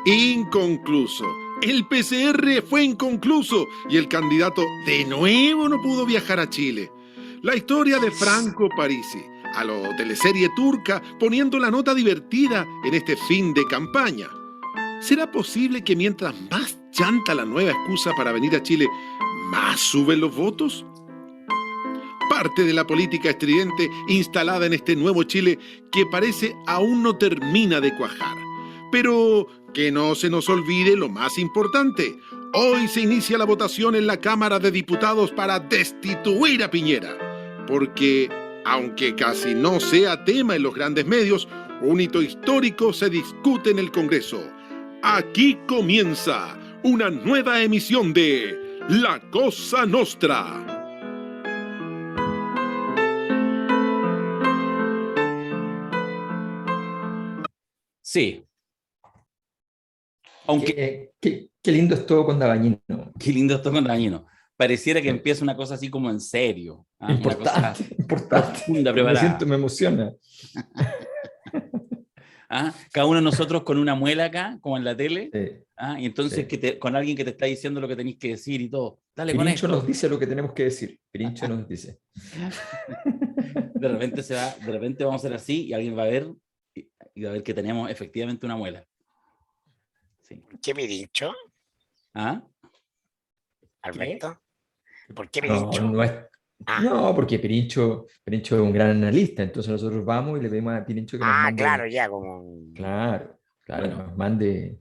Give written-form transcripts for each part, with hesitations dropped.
Inconcluso. El PCR fue inconcluso y el candidato de nuevo no pudo viajar a Chile. La historia de Franco Parisi, a lo teleserie turca, poniendo la nota divertida en este fin de campaña. ¿Será posible que mientras más chanta la nueva excusa para venir a Chile, más suben los votos? Parte de la política estridente instalada en este nuevo Chile que parece aún no termina de cuajar. Pero que no se nos olvide lo más importante. Hoy se inicia la votación en la Cámara de Diputados para destituir a Piñera. Porque, aunque casi no sea tema en los grandes medios, un hito histórico se discute en el Congreso. Aquí comienza una nueva emisión de La Cosa Nostra. Sí. Aunque, qué lindo es todo con Dabañino. qué lindo esto con Dañino. Pareciera que empieza una cosa así como en serio. Importante, una cosa importante. profunda, preparada. Me emociona. Cada uno de nosotros con una muela acá, como en la tele. Sí, Y entonces sí. con alguien que te está diciendo lo que tenéis que decir y todo. Dale con Pirincho esto. nos dice lo que tenemos que decir. Pirincho nos dice. De repente vamos a ser así y alguien va a ver y va a ver que tenemos efectivamente una muela. Sí. ¿Qué Pirincho? Alberto. ¿Por qué Pirincho? No, porque Pirincho es un gran analista, entonces nosotros vamos y le pedimos a Pirincho que nos mande. Claro, ya como... Claro, Bueno, nos mande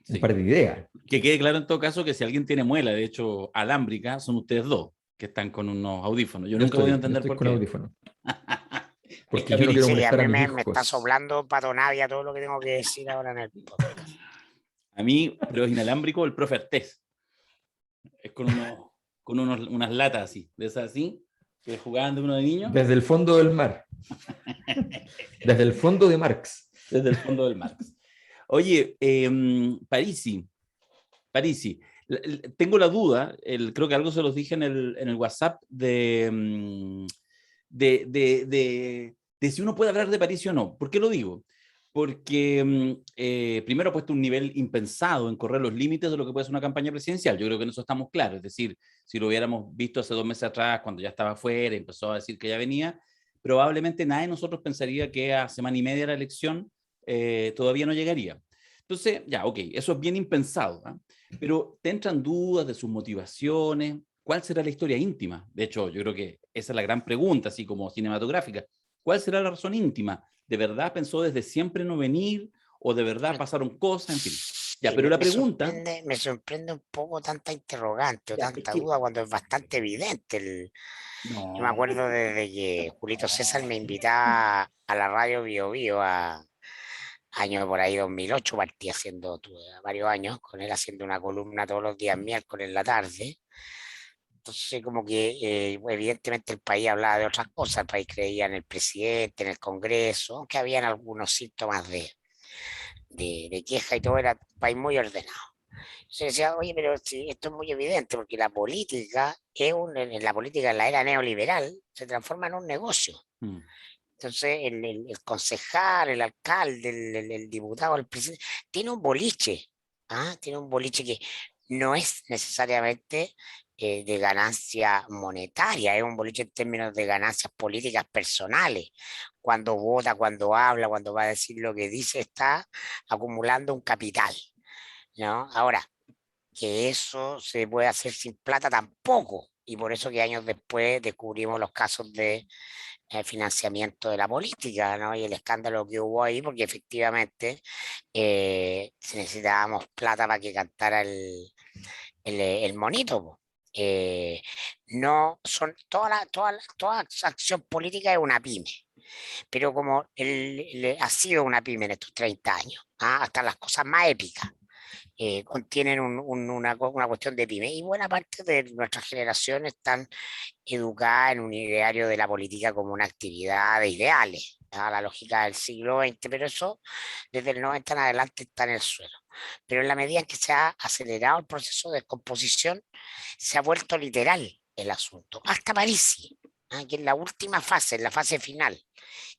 un par de ideas. Que quede claro en todo caso que si alguien tiene muela, de hecho, alámbrica, son ustedes dos que están con unos audífonos. Yo nunca voy a entender por qué. Audífonos. Porque yo no quiero molestar a mis hijos. Me está soplando patonavia todo lo que tengo que decir ahora en el podcast. A mí, pero es inalámbrico el profe Artés. Es con unas latas así, de esas así, que jugaban de uno de niños. Desde el fondo del mar. Desde el fondo de Marx. Desde el fondo del Marx. Oye, Parisi, tengo la duda, creo que algo se los dije en el WhatsApp de si uno puede hablar de Parisi o no. ¿Por qué lo digo? Porque primero ha puesto un nivel impensado en correr los límites de lo que puede ser una campaña presidencial. Yo creo que en eso estamos claros. Es decir, si lo hubiéramos visto hace 2 meses atrás, cuando ya estaba afuera y empezó a decir que ya venía, probablemente nadie de nosotros pensaría que a semana y media de la elección todavía no llegaría. Entonces, ya, ok, eso es bien impensado. Pero te entran dudas de sus motivaciones. ¿Cuál será la historia íntima? De hecho, yo creo que esa es la gran pregunta, así como cinematográfica. ¿Cuál será la razón íntima? ¿De verdad pensó desde siempre no venir? ¿O de verdad pasaron cosas? En fin. Ya, pero la pregunta... Me sorprende un poco tanta interrogante o tanta duda cuando es bastante evidente. No. Yo me acuerdo desde que Julito César me invitaba a la radio Bio Bio año por ahí 2008, partí haciendo varios años con él, haciendo una columna todos los días miércoles en la tarde. Entonces, como que evidentemente el país hablaba de otras cosas, el país creía en el presidente, en el Congreso, aunque habían algunos síntomas de queja y todo, era un país muy ordenado. Se decía, oye, pero si esto es muy evidente, porque la política, en la era neoliberal, se transforma en un negocio. Entonces, el concejal, el alcalde, el diputado, el presidente, tiene un boliche, tiene un boliche que no es necesariamente de ganancia monetaria, es un boliche en términos de ganancias políticas personales. Cuando vota, cuando habla, cuando va a decir lo que dice, está acumulando un capital, ¿no? Ahora, que eso se puede hacer sin plata tampoco, y por eso que años después descubrimos los casos de financiamiento de la política, ¿no? Y el escándalo que hubo ahí, porque efectivamente necesitábamos plata para que cantara el monito. No son toda acción política es una pyme, pero como ha sido una pyme en estos 30 años, hasta las cosas más épicas contienen una cuestión de pyme, y buena parte de nuestra generación están educada en un ideario de la política como una actividad de ideales, la lógica del siglo XX, pero eso desde el 90 en adelante está en el suelo. Pero en la medida en que se ha acelerado el proceso de descomposición, se ha vuelto literal el asunto. Hasta Parisi, que en la última fase, en la fase final,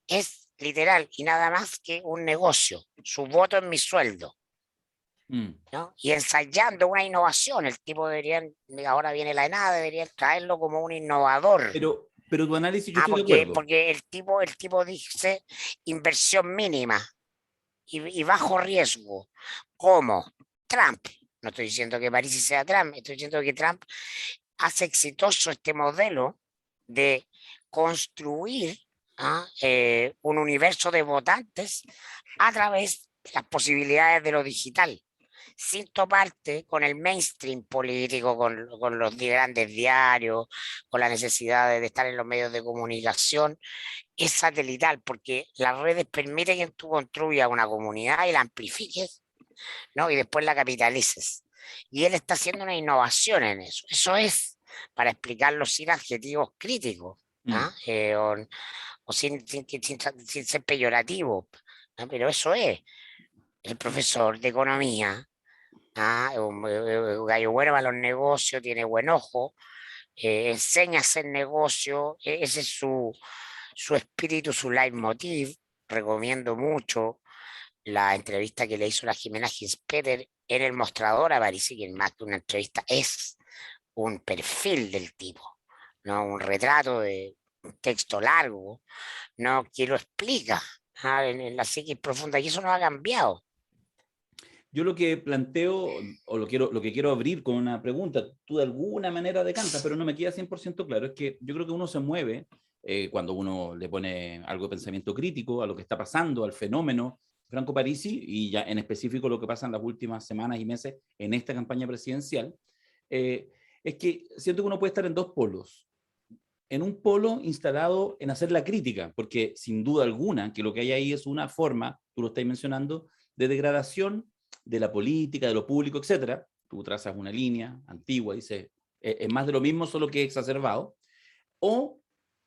es literal y nada más que un negocio. Su voto es mi sueldo. ¿no? Y ensayando una innovación. El tipo deberían, ahora viene la ENADE, deberían traerlo como un innovador. Pero tu análisis, yo estoy de Porque, acuerdo. porque el tipo dice inversión mínima y bajo riesgo. ¿Cómo? Trump. No estoy diciendo que Parisi sea Trump, estoy diciendo que Trump hace exitoso este modelo de construir un universo de votantes a través de las posibilidades de lo digital, sin toparte con el mainstream político, con los grandes diarios, con la necesidad de estar en los medios de comunicación. Es satelital, porque las redes permiten que tú construyas una comunidad y la amplifiques, ¿no? Y después la capitalices. Y él está haciendo una innovación en eso. Eso es, para explicarlo sin adjetivos críticos, o sin ser peyorativo, ¿no? Pero eso es. El profesor de economía, un gallo bueno para los negocios, tiene buen ojo, enseña a hacer negocio, ese es su espíritu, su leitmotiv. Recomiendo mucho la entrevista que le hizo la Jimena Ginspeter en El Mostrador a París, que más que una entrevista es un perfil del tipo, ¿no? Un retrato de un texto largo, ¿no? Que lo explica en la psiquis profunda, y eso no ha cambiado. Yo lo que planteo, o lo que quiero abrir con una pregunta, tú de alguna manera decantas, pero no me queda 100% claro, es que yo creo que uno se mueve cuando uno le pone algo de pensamiento crítico a lo que está pasando, al fenómeno Franco Parisi, y ya en específico lo que pasa en las últimas semanas y meses en esta campaña presidencial, es que siento que uno puede estar en dos polos. En un polo instalado en hacer la crítica, porque sin duda alguna que lo que hay ahí es una forma, tú lo estás mencionando, de degradación de la política, de lo público, etcétera. Tú trazas una línea antigua, dices, es más de lo mismo, solo que exacerbado. O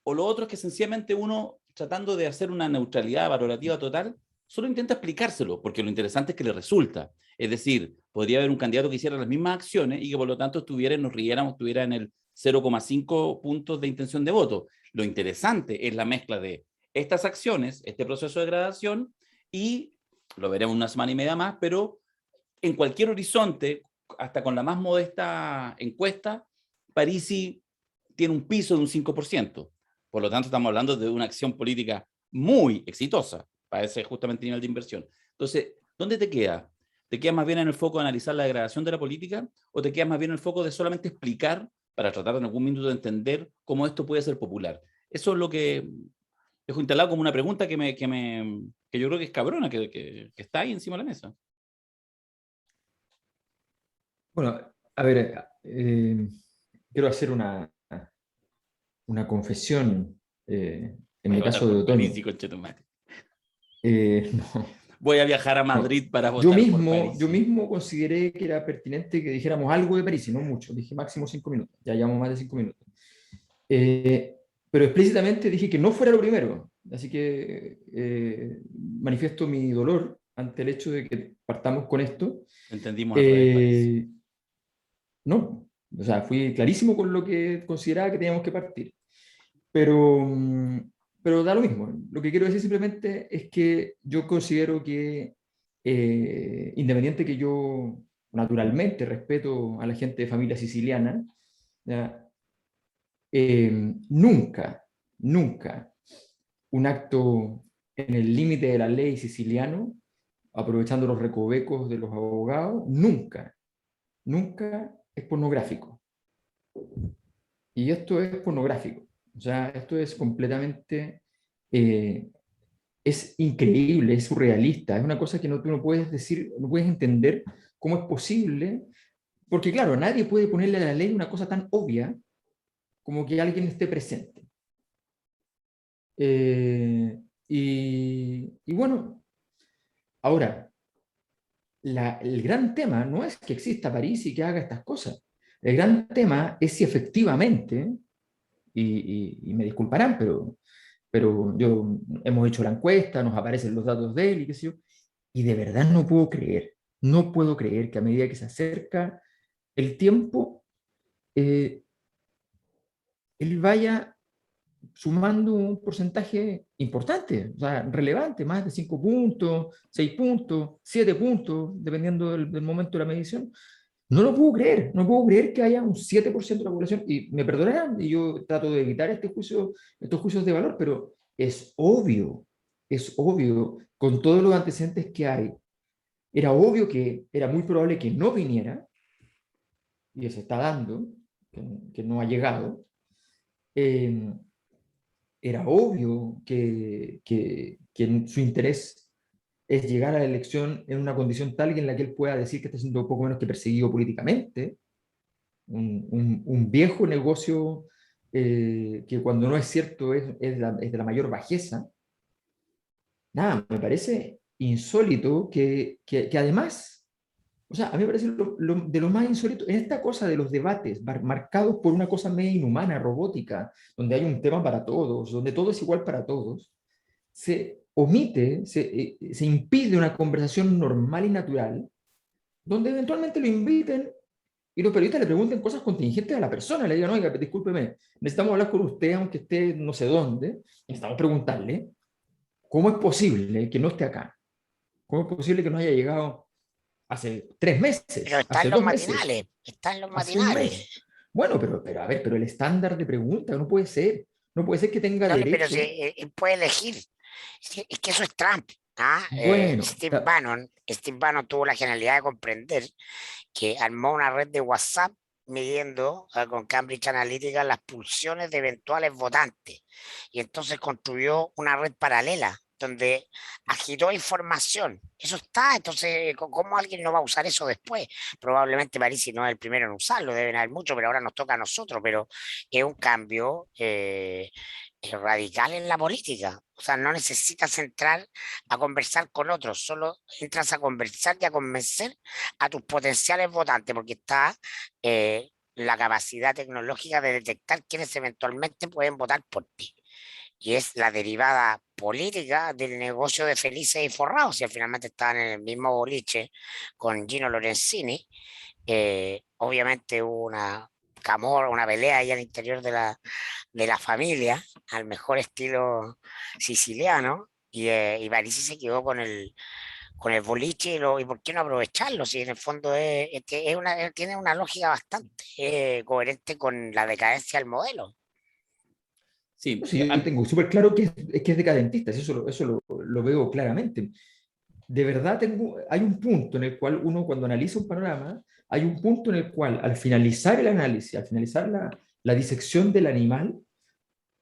lo otro es que sencillamente uno, tratando de hacer una neutralidad valorativa total, solo intenta explicárselo, porque lo interesante es que le resulta. Es decir, podría haber un candidato que hiciera las mismas acciones y que por lo tanto nos riéramos, estuviera en el 0,5 puntos de intención de voto. Lo interesante es la mezcla de estas acciones, este proceso de degradación, y lo veremos una semana y media más, pero en cualquier horizonte, hasta con la más modesta encuesta, Parisi tiene un piso de un 5%. Por lo tanto, estamos hablando de una acción política muy exitosa para ese justamente nivel de inversión. Entonces, ¿dónde te queda? ¿Te quedas más bien en el foco de analizar la degradación de la política o te quedas más bien en el foco de solamente explicar para tratar en algún minuto de entender cómo esto puede ser popular? Eso es lo que dejo instalado como una pregunta que yo creo que es cabrona, que está ahí encima de la mesa. Bueno, a ver, quiero hacer una confesión en mi caso de otoño. No. Voy a viajar a Madrid para Yo votar por París. yo mismo consideré que era pertinente que dijéramos algo de París, y no mucho. Dije máximo 5 minutos. Ya llevamos más de 5 minutos. Pero explícitamente dije que no fuera lo primero. Así que manifiesto mi dolor ante el hecho de que partamos con esto. Entendimos al revés, parece. No, o sea, fui clarísimo con lo que consideraba que teníamos que partir. Pero da lo mismo. Lo que quiero decir simplemente es que yo considero que, independiente que yo naturalmente respeto a la gente de familia siciliana, ¿ya? Nunca, nunca un acto en el límite de la ley siciliano, aprovechando los recovecos de los abogados, nunca, nunca es pornográfico. Y esto es pornográfico. O sea, esto es completamente, es increíble, es surrealista, es una cosa que tú no puedes decir, no puedes entender cómo es posible, porque claro, nadie puede ponerle a la ley una cosa tan obvia como que alguien esté presente. Y bueno, ahora, el gran tema no es que exista París y que haga estas cosas. El gran tema es si efectivamente, y me disculparán, pero hemos hecho la encuesta, nos aparecen los datos de él y qué sé yo, y de verdad no puedo creer que a medida que se acerca el tiempo, él vaya sumando un porcentaje importante, o sea, relevante, más de 5 puntos, 6 puntos, 7 puntos, dependiendo del momento de la medición. No lo puedo creer, no puedo creer que haya un 7% de la población, y me perdonarán, y yo trato de evitar estos juicios de valor, pero es obvio, con todos los antecedentes que hay, era obvio que era muy probable que no viniera, y se está dando, que no ha llegado. Era obvio que su interés es llegar a la elección en una condición tal en la que él pueda decir que está siendo poco menos que perseguido políticamente, un viejo negocio que cuando no es cierto es de la mayor bajeza. Nada, me parece insólito que además, o sea, a mí me parece de lo más insólito, en esta cosa de los debates marcados por una cosa medio inhumana, robótica, donde hay un tema para todos, donde todo es igual para todos, se omite, se impide una conversación normal y natural, donde eventualmente lo inviten y los periodistas le pregunten cosas contingentes a la persona, le digan, oiga, discúlpeme, necesitamos hablar con usted, aunque esté no sé dónde, necesitamos preguntarle, ¿cómo es posible que no esté acá? ¿Cómo es posible que no haya llegado hace 3 meses, Pero está hace en los 2 meses, matinales, está en los hace un matinales. mes? Bueno, pero a ver, pero el estándar de pregunta no puede ser. No puede ser que tenga No, pero si derecho. él puede elegir. Es que eso es Trump. ¿Ah? Bueno, Steve Bannon tuvo la genialidad de comprender que armó una red de WhatsApp midiendo con Cambridge Analytica las pulsiones de eventuales votantes. Y entonces construyó una red paralela donde agitó información. Eso está, entonces, ¿cómo alguien no va a usar eso después? Probablemente Parisi no es el primero en usarlo, deben haber mucho, pero ahora nos toca a nosotros, pero es un cambio radical en la política. O sea, no necesitas entrar a conversar con otros, solo entras a conversar y a convencer a tus potenciales votantes, porque está la capacidad tecnológica de detectar quienes eventualmente pueden votar por ti. Y es la derivada política del negocio de Felices y Forrados, y finalmente estaban en el mismo boliche con Gino Lorenzini. Obviamente hubo una camorra, una pelea ahí al interior de la familia, al mejor estilo siciliano, y Parisi se quedó con el boliche y por qué no aprovecharlo, si en el fondo tiene una lógica bastante coherente con la decadencia del modelo. Sí, sí, yo tengo súper claro que es decadentista, eso lo veo claramente. De verdad hay un punto en el cual uno cuando analiza un panorama, hay un punto en el cual al finalizar el análisis, al finalizar la disección del animal,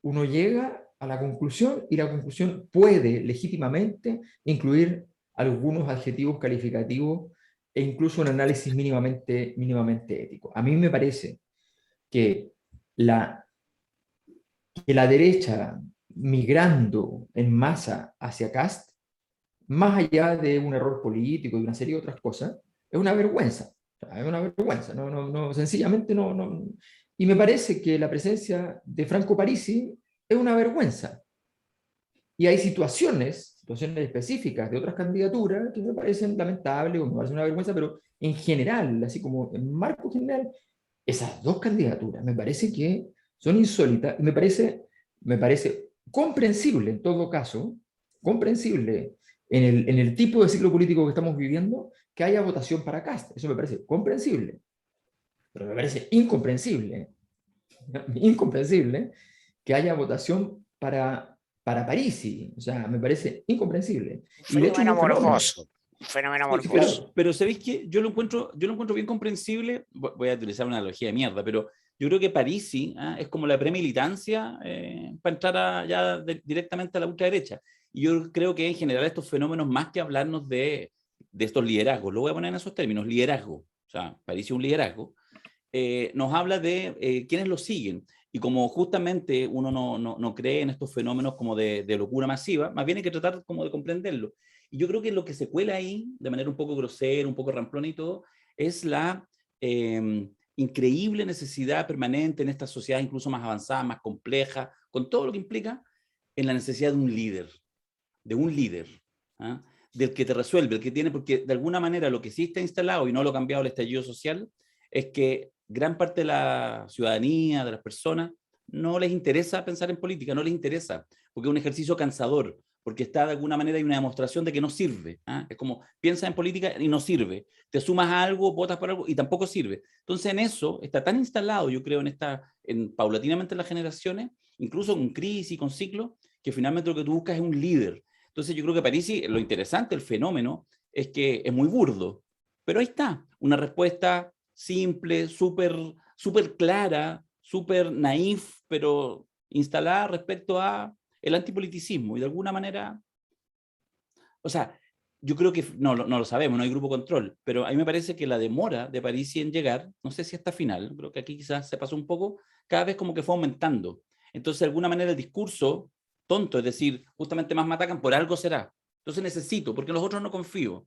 uno llega a la conclusión y la conclusión puede legítimamente incluir algunos adjetivos calificativos e incluso un análisis mínimamente ético. A mí me parece que la derecha migrando en masa hacia Kast, más allá de un error político y una serie de otras cosas, es una vergüenza. Es una vergüenza. Sencillamente no. Y me parece que la presencia de Franco Parisi es una vergüenza. Y hay situaciones específicas de otras candidaturas que me parecen lamentables o me parecen una vergüenza, pero en general, así como en marco general, esas dos candidaturas me parece que son insólitas y me parece comprensible en todo caso, comprensible en el tipo de ciclo político que estamos viviendo, que haya votación para Cast. Eso me parece comprensible. Pero me parece incomprensible que haya votación para Parisi. O sea, me parece incomprensible. Un y de hecho, fenómeno un fenómeno. morboso. Un fenómeno morboso. Pero ¿sabéis qué? Yo lo encuentro bien comprensible. Voy a utilizar una analogía de mierda, pero yo creo que Parisi es como la premilitancia para entrar directamente a la ultraderecha. Y yo creo que en general estos fenómenos, más que hablarnos de estos liderazgos, lo voy a poner en esos términos, liderazgo, o sea, Parisi es un liderazgo, nos habla de quienes lo siguen. Y como justamente uno no cree en estos fenómenos como de locura masiva, más bien hay que tratar como de comprenderlo. Y yo creo que lo que se cuela ahí, de manera un poco grosera, un poco ramplona y todo, es la increíble necesidad permanente en estas sociedades incluso más avanzadas, más complejas, con todo lo que implica, en la necesidad de un líder, ¿ah? Del que te resuelve, el que tiene, porque de alguna manera lo que sí está instalado y no lo ha cambiado el estallido social, es que gran parte de la ciudadanía, de las personas, no les interesa pensar en política, no les interesa, porque es un ejercicio cansador, porque está de alguna manera hay una demostración de que no sirve. ¿Ah? Es como, piensas en política y no sirve. Te sumas a algo, votas por algo y tampoco sirve. Entonces en eso está tan instalado, yo creo, paulatinamente en las generaciones, incluso con crisis, con ciclos, que finalmente lo que tú buscas es un líder. Entonces yo creo que Parisi, lo interesante, el fenómeno, es que es muy burdo, pero ahí está, una respuesta simple, súper clara, súper naif, pero instalada respecto a el antipoliticismo y de alguna manera, o sea, yo creo que no lo sabemos, no hay grupo control, pero a mí me parece que la demora de Parisi en llegar, no sé si hasta final, creo que aquí quizás se pasó un poco, cada vez como que fue aumentando. Entonces, de alguna manera el discurso tonto, es decir, justamente más me atacan, por algo será. Entonces necesito, porque en los otros no confío.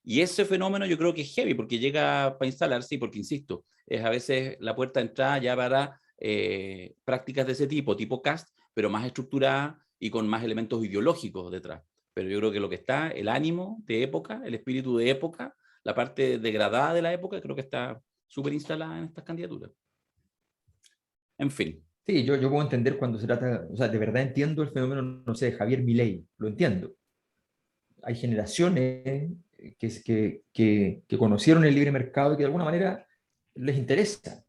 Y ese fenómeno yo creo que es heavy, porque llega para instalarse y porque, insisto, es a veces la puerta de entrada ya para prácticas de ese tipo cast, pero más estructurada y con más elementos ideológicos detrás. Pero yo creo que lo que está, el ánimo de época, el espíritu de época, la parte degradada de la época, creo que está súper instalada en estas candidaturas. En fin. Sí, yo puedo entender cuando se trata, o sea, de verdad entiendo el fenómeno, no sé, de Javier Milei, lo entiendo. Hay generaciones que conocieron el libre mercado y que de alguna manera les interesa.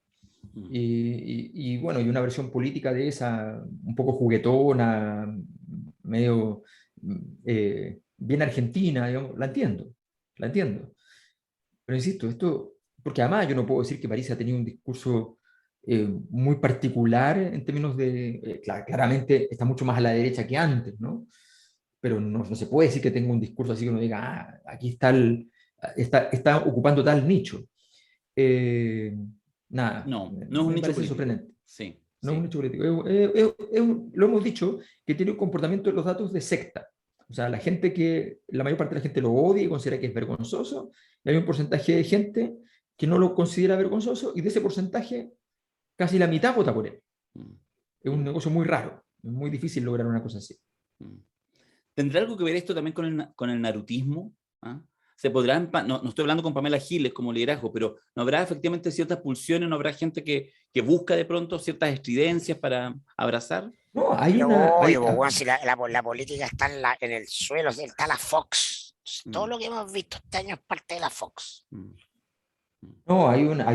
Y bueno, y una versión política de esa, un poco juguetona, medio bien argentina, digamos, la entiendo, la entiendo. Pero insisto, esto, porque además yo no puedo decir que París ha tenido un discurso muy particular en términos de, claramente está mucho más a la derecha que antes, ¿no? Pero no se puede decir que tenga un discurso así que uno diga, aquí está ocupando tal nicho. Nada, No es un me nicho parece político. sorprendente. Sí. No es sí. un nicho político. Lo hemos dicho, que tiene un comportamiento de los datos de secta. O sea, la mayor parte de la gente lo odia y considera que es vergonzoso, y hay un porcentaje de gente que no lo considera vergonzoso, y de ese porcentaje, casi la mitad vota por él. Es un negocio muy raro, es muy difícil lograr una cosa así. ¿Tendrá algo que ver esto también con el narutismo? ¿Ah? ¿Se podrán, no estoy hablando con Pamela Giles como liderazgo, pero ¿no habrá efectivamente ciertas pulsiones, no habrá gente que busca de pronto ciertas estridencias para abrazar? No, Si la política está en el suelo, está la Fox. Todo lo que hemos visto este año es parte de la Fox. No, hay una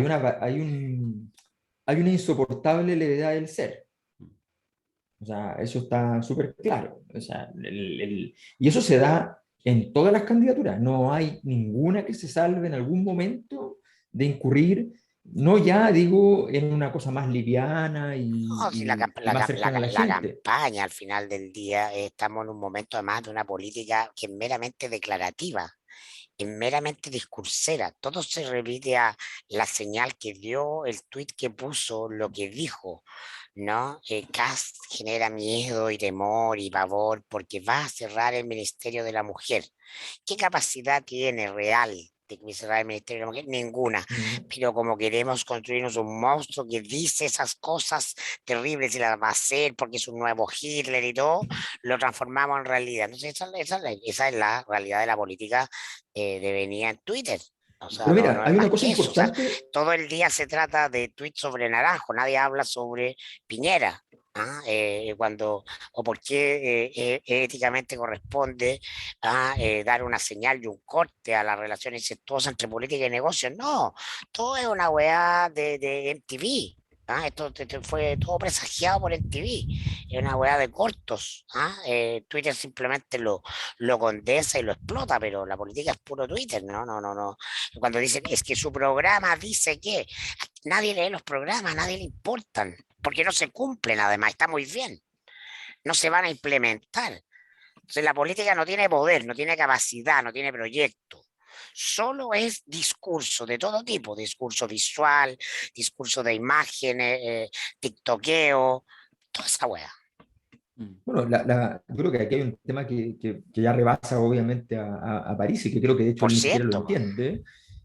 insoportable levedad del ser. O sea, eso está súper claro. O sea, y eso se da en todas las candidaturas. No hay ninguna que se salve en algún momento de incurrir, no ya digo en una cosa más liviana y más cercana a la gente. Campaña al final del día, estamos en un momento además de una política que es meramente declarativa, es meramente discursera. Todo se repite a la señal que dio, el tuit que puso, lo que dijo, ¿no? Kast genera miedo y temor y pavor porque va a cerrar el Ministerio de la Mujer. ¿Qué capacidad tiene real de cerrar el Ministerio de la Mujer? Ninguna. Pero como queremos construirnos un monstruo que dice esas cosas terribles y las va a hacer porque es un nuevo Hitler y todo, lo transformamos en realidad. Entonces esa es la realidad de la política devenida en Twitter. O sea, pero mira, hay una cosa eso. O sea, importante. todo el día se trata de tweets sobre Naranjo, nadie habla sobre Piñera. O por qué éticamente corresponde dar una señal y un corte a la relación incestuosa entre política y negocios. No, todo es una weá de MTV. Esto fue todo presagiado por MTV. Es una weá de cortos. Twitter simplemente lo condensa y lo explota, pero la política es puro Twitter. No. Cuando dicen es que su programa dice que nadie lee los programas, nadie le importan, porque no se cumplen, además, está muy bien. No se van a implementar. Entonces la política no tiene poder, no tiene capacidad, no tiene proyecto. Solo es discurso de todo tipo, discurso visual, discurso de imágenes, tiktokeo, toda esa wea. Bueno, yo creo que aquí hay un tema que ya rebasa obviamente a París y que creo que de hecho Por él ni siquiera lo cierto, entiende,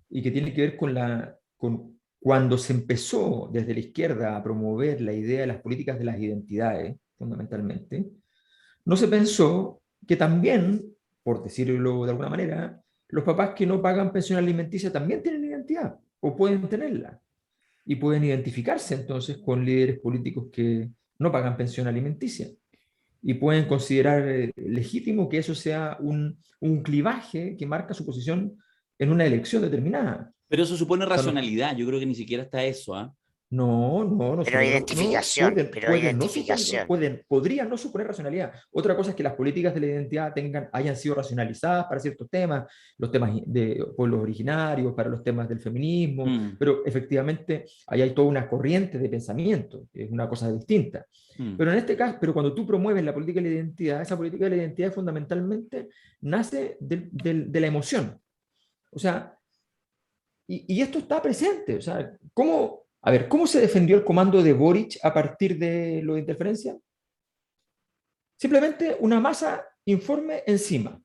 y que tiene que ver con cuando se empezó desde la izquierda a promover la idea de las políticas de las identidades, fundamentalmente, no se pensó que también, por decirlo de alguna manera, los papás que no pagan pensión alimenticia también tienen identidad o pueden tenerla y pueden identificarse entonces con líderes políticos que no pagan pensión alimenticia. Y pueden considerar legítimo que eso sea un clivaje que marca su posición en una elección determinada. Pero eso supone O sea, racionalidad. Yo creo que ni siquiera está eso, ¿ah? no Pero identificación, podrían no suponer racionalidad. Otra cosa es que las políticas de la identidad hayan sido racionalizadas para ciertos temas, los temas de pueblos originarios, para los temas del feminismo, pero efectivamente ahí hay toda una corriente de pensamiento, que es una cosa distinta. Pero en este caso, pero cuando tú promueves la política de la identidad, esa política de la identidad fundamentalmente nace de la emoción. O sea, y esto está presente. O sea, ¿cómo se defendió el comando de Boric a partir de lo de interferencia? Simplemente una masa informe encima.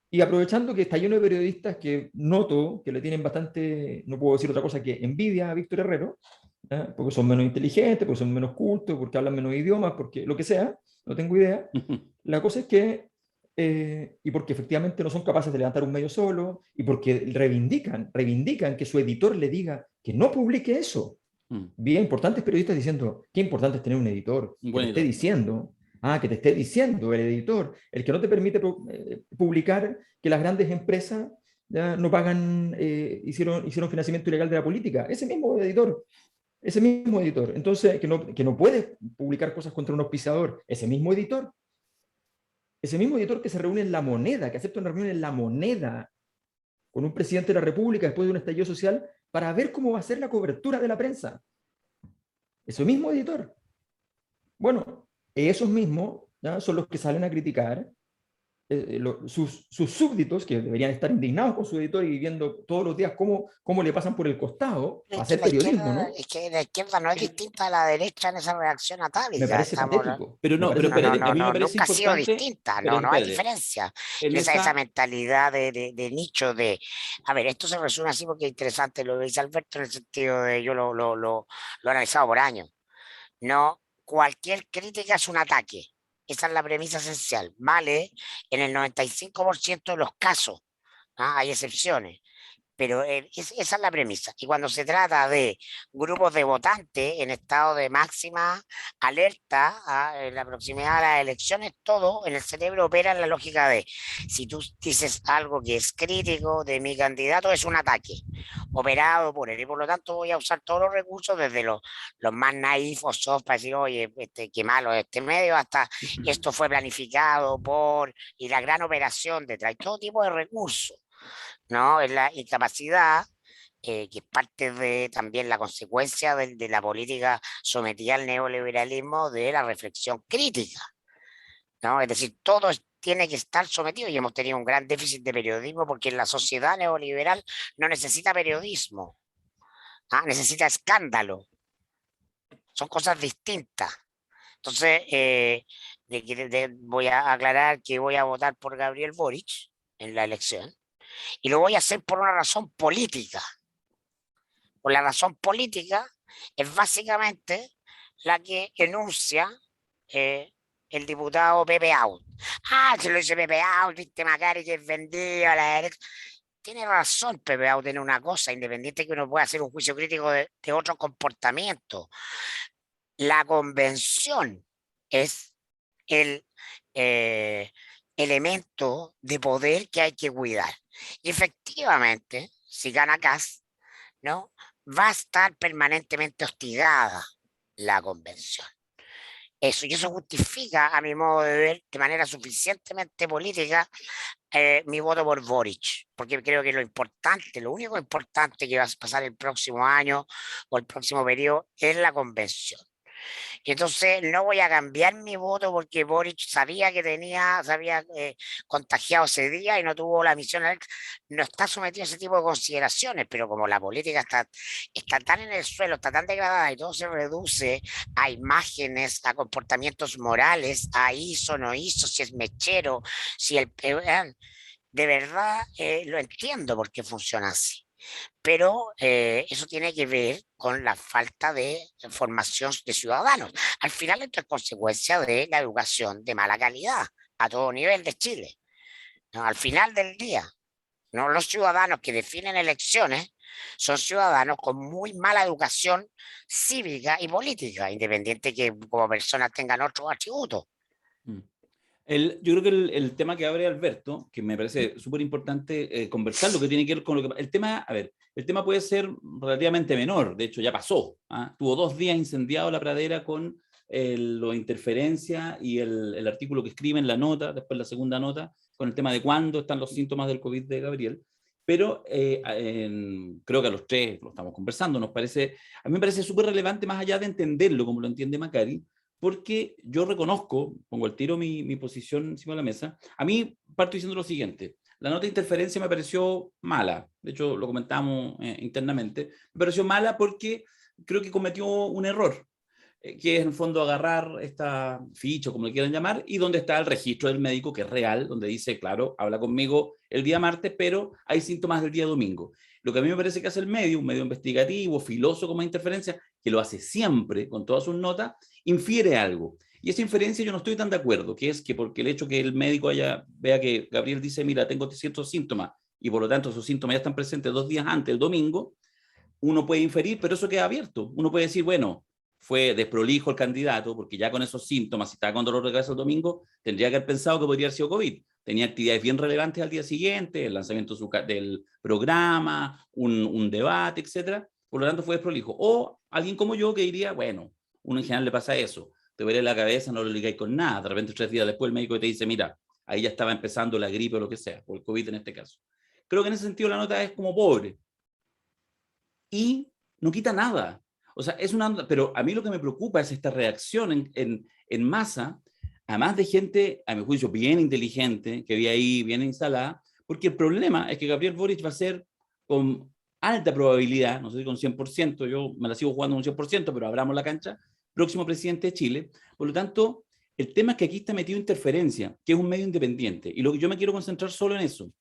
Y aprovechando que está lleno de periodistas que noto que le tienen bastante, no puedo decir otra cosa que envidia a Víctor Herrero, porque son menos inteligentes, porque son menos cultos, porque hablan menos idiomas, porque lo que sea, no tengo idea. La cosa es que, y porque efectivamente no son capaces de levantar un medio solo, y porque reivindican que su editor le diga que no publique eso. Bien importantes periodistas diciendo, qué importante es tener un editor que te esté diciendo, que te esté diciendo el editor, el que no te permite publicar que las grandes empresas ya no pagan, hicieron financiamiento ilegal de la política. Ese mismo editor. Entonces, que no puede publicar cosas contra un auspiciador. Ese mismo editor que se reúne en La Moneda, que acepta una reunión en La Moneda con un presidente de la República después de un estallido social para ver cómo va a ser la cobertura de la prensa. Ese mismo editor. Bueno, esos mismos, ¿ya?, son los que salen a criticar sus súbditos, que deberían estar indignados con su editor y viendo todos los días cómo le pasan por el costado a hacer periodismo, ¿no? Es que la izquierda no es distinta a la derecha en esa reacción atávica. Me parece patético. Pero no, pero espérate, a mí me parece nunca ha sido importante. distinta, no hay diferencia. Esa mentalidad de nicho de... A ver, esto se resume así porque es interesante lo que dice Alberto, en el sentido de, yo lo he analizado por años. No, cualquier crítica es un ataque. Esa es la premisa esencial. Vale, en el 95% de los casos, hay excepciones, pero esa es la premisa. Y cuando se trata de grupos de votantes en estado de máxima alerta, en la proximidad de las elecciones, todo en el cerebro opera en la lógica de, si tú dices algo que es crítico de mi candidato, es un ataque operado por él, y por lo tanto voy a usar todos los recursos, desde los más naif o soft, para decir, oye, qué malo este medio, hasta esto fue planificado por, y la gran operación detrás, y todo tipo de recursos, ¿no? Es la incapacidad, que es parte de también la consecuencia de la política sometida al neoliberalismo, de la reflexión crítica, ¿no? Es decir, todo tiene que estar sometido, y hemos tenido un gran déficit de periodismo porque la sociedad neoliberal no necesita periodismo, necesita escándalo. Son cosas distintas. Entonces, voy a aclarar que voy a votar por Gabriel Boric en la elección, y lo voy a hacer por una razón política. Por la razón política es básicamente la que enuncia el diputado Pepe Out. Se lo dice Pepe Out, viste, Macari, que es vendido a la derecha. Tiene razón Pepe Out en una cosa, independiente que uno pueda hacer un juicio crítico de otro comportamiento. La convención es el elemento de poder que hay que cuidar. Y efectivamente, si gana Kast, ¿no?, va a estar permanentemente hostigada la convención. Y eso justifica, a mi modo de ver, de manera suficientemente política, mi voto por Boric, porque creo que lo único importante que va a pasar el próximo año o el próximo periodo es la convención. Y entonces no voy a cambiar mi voto porque Boric sabía que se había contagiado ese día y no tuvo la misión. No está sometido a ese tipo de consideraciones, pero como la política está tan en el suelo, está tan degradada, y todo se reduce a imágenes, a comportamientos morales, a hizo, no hizo, si es mechero, si de verdad lo entiendo por qué funciona así. Pero eso tiene que ver con la falta de formación de ciudadanos. Al final esto es consecuencia de la educación de mala calidad a todo nivel de Chile, ¿no? Al final del día, ¿no? Los ciudadanos que definen elecciones son ciudadanos con muy mala educación cívica y política, independiente que como personas tengan otros atributos. Mm. Yo creo que el tema que abre Alberto, que me parece súper importante conversar, lo que tiene que ver con lo que... El tema, a ver, el tema puede ser relativamente menor, de hecho ya pasó. Tuvo 2 días incendiado la pradera con la interferencia y el artículo que escribe en la nota, después la segunda nota, con el tema de cuándo están los síntomas del COVID de Gabriel. Pero creo que a los 3 lo estamos conversando, a mí me parece súper relevante, más allá de entenderlo como lo entiende Macari, porque yo reconozco, pongo al tiro mi posición encima de la mesa. A mí parto diciendo lo siguiente: la nota de interferencia me pareció mala, de hecho lo comentamos internamente, me pareció mala porque creo que cometió un error, que es en el fondo agarrar esta ficha, como le quieran llamar, y donde está el registro del médico, que es real, donde dice, claro, habla conmigo el día martes, pero hay síntomas del día domingo. Lo que a mí me parece que hace el medio, un medio investigativo, filoso como interferencia, que lo hace siempre con todas sus notas, infiere algo. Y esa inferencia yo no estoy tan de acuerdo, que es que porque el hecho que el médico vea que Gabriel dice, mira, tengo ciertos síntomas, y por lo tanto esos síntomas ya están presentes 2 días antes, el domingo, uno puede inferir, pero eso queda abierto. Uno puede decir, bueno, fue desprolijo el candidato, porque ya con esos síntomas, si estaba con dolor de cabeza el domingo, tendría que haber pensado que podría haber sido COVID. Tenía actividades bien relevantes al día siguiente, el lanzamiento del programa, un debate, etcétera. Por lo tanto, fue desprolijo. O alguien como yo que diría, bueno, uno en general le pasa eso, te duele la cabeza, no lo ligáis con nada, de repente 3 días después el médico te dice, mira, ahí ya estaba empezando la gripe o lo que sea, o el COVID en este caso. Creo que en ese sentido la nota es como pobre. Y no quita nada. O sea, pero a mí lo que me preocupa es esta reacción en masa, además de gente, a mi juicio, bien inteligente, que vi ahí bien instalada, porque el problema es que Gabriel Boric va a ser con alta probabilidad, no sé si con 100%, yo me la sigo jugando un 100%, pero abramos la cancha, próximo presidente de Chile. Por lo tanto, el tema es que aquí está metido interferencia, que es un medio independiente, y lo que yo me quiero concentrar solo en eso.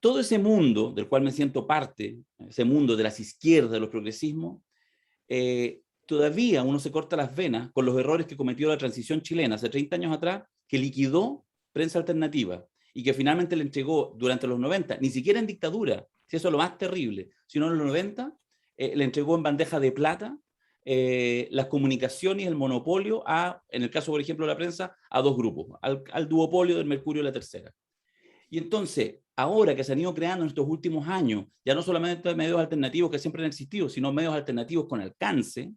Todo ese mundo del cual me siento parte, ese mundo de las izquierdas, de los progresismos, todavía uno se corta las venas con los errores que cometió la transición chilena hace 30 años atrás, que liquidó Prensa Alternativa y que finalmente le entregó durante los 90, ni siquiera en dictadura, si eso es lo más terrible, sino en los 90, le entregó en bandeja de plata las comunicaciones y el monopolio en el caso, por ejemplo, de la prensa, a 2 grupos, al duopolio del Mercurio y la Tercera. Y entonces, ahora que se han ido creando en estos últimos años, ya no solamente medios alternativos que siempre han existido, sino medios alternativos con alcance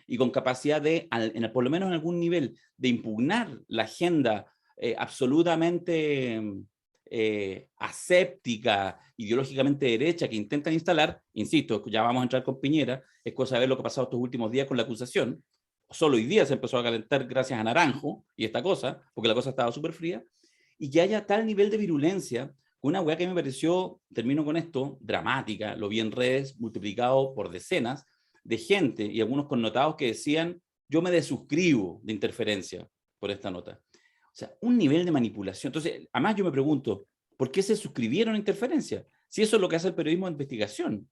y con capacidad de, por lo menos en algún nivel, de impugnar la agenda absolutamente aséptica, ideológicamente derecha que intentan instalar. Insisto, ya vamos a entrar con Piñera, es cosa de ver lo que ha pasado estos últimos días con la acusación. Solo hoy día se empezó a calentar gracias a Naranjo y esta cosa, porque la cosa estaba súper fría. Y que haya tal nivel de virulencia, una weá que me pareció, termino con esto, dramática, lo vi en redes, multiplicado por decenas, de gente y algunos connotados que decían, yo me desuscribo de interferencia por esta nota. O sea, un nivel de manipulación. Entonces, además yo me pregunto, ¿por qué se suscribieron a interferencia? Si eso es lo que hace el periodismo de investigación.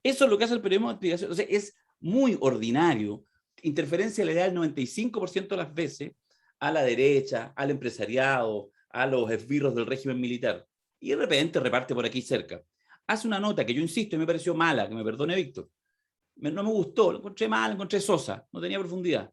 Eso es lo que hace el periodismo de investigación. O sea, es muy ordinario. Interferencia le da el 95% de las veces a la derecha, al empresariado, a los esbirros del régimen militar, y de repente reparte por aquí cerca. Hace una nota que yo insisto y me pareció mala, que me perdone Víctor, no me gustó, lo encontré mal, lo encontré sosa, no tenía profundidad.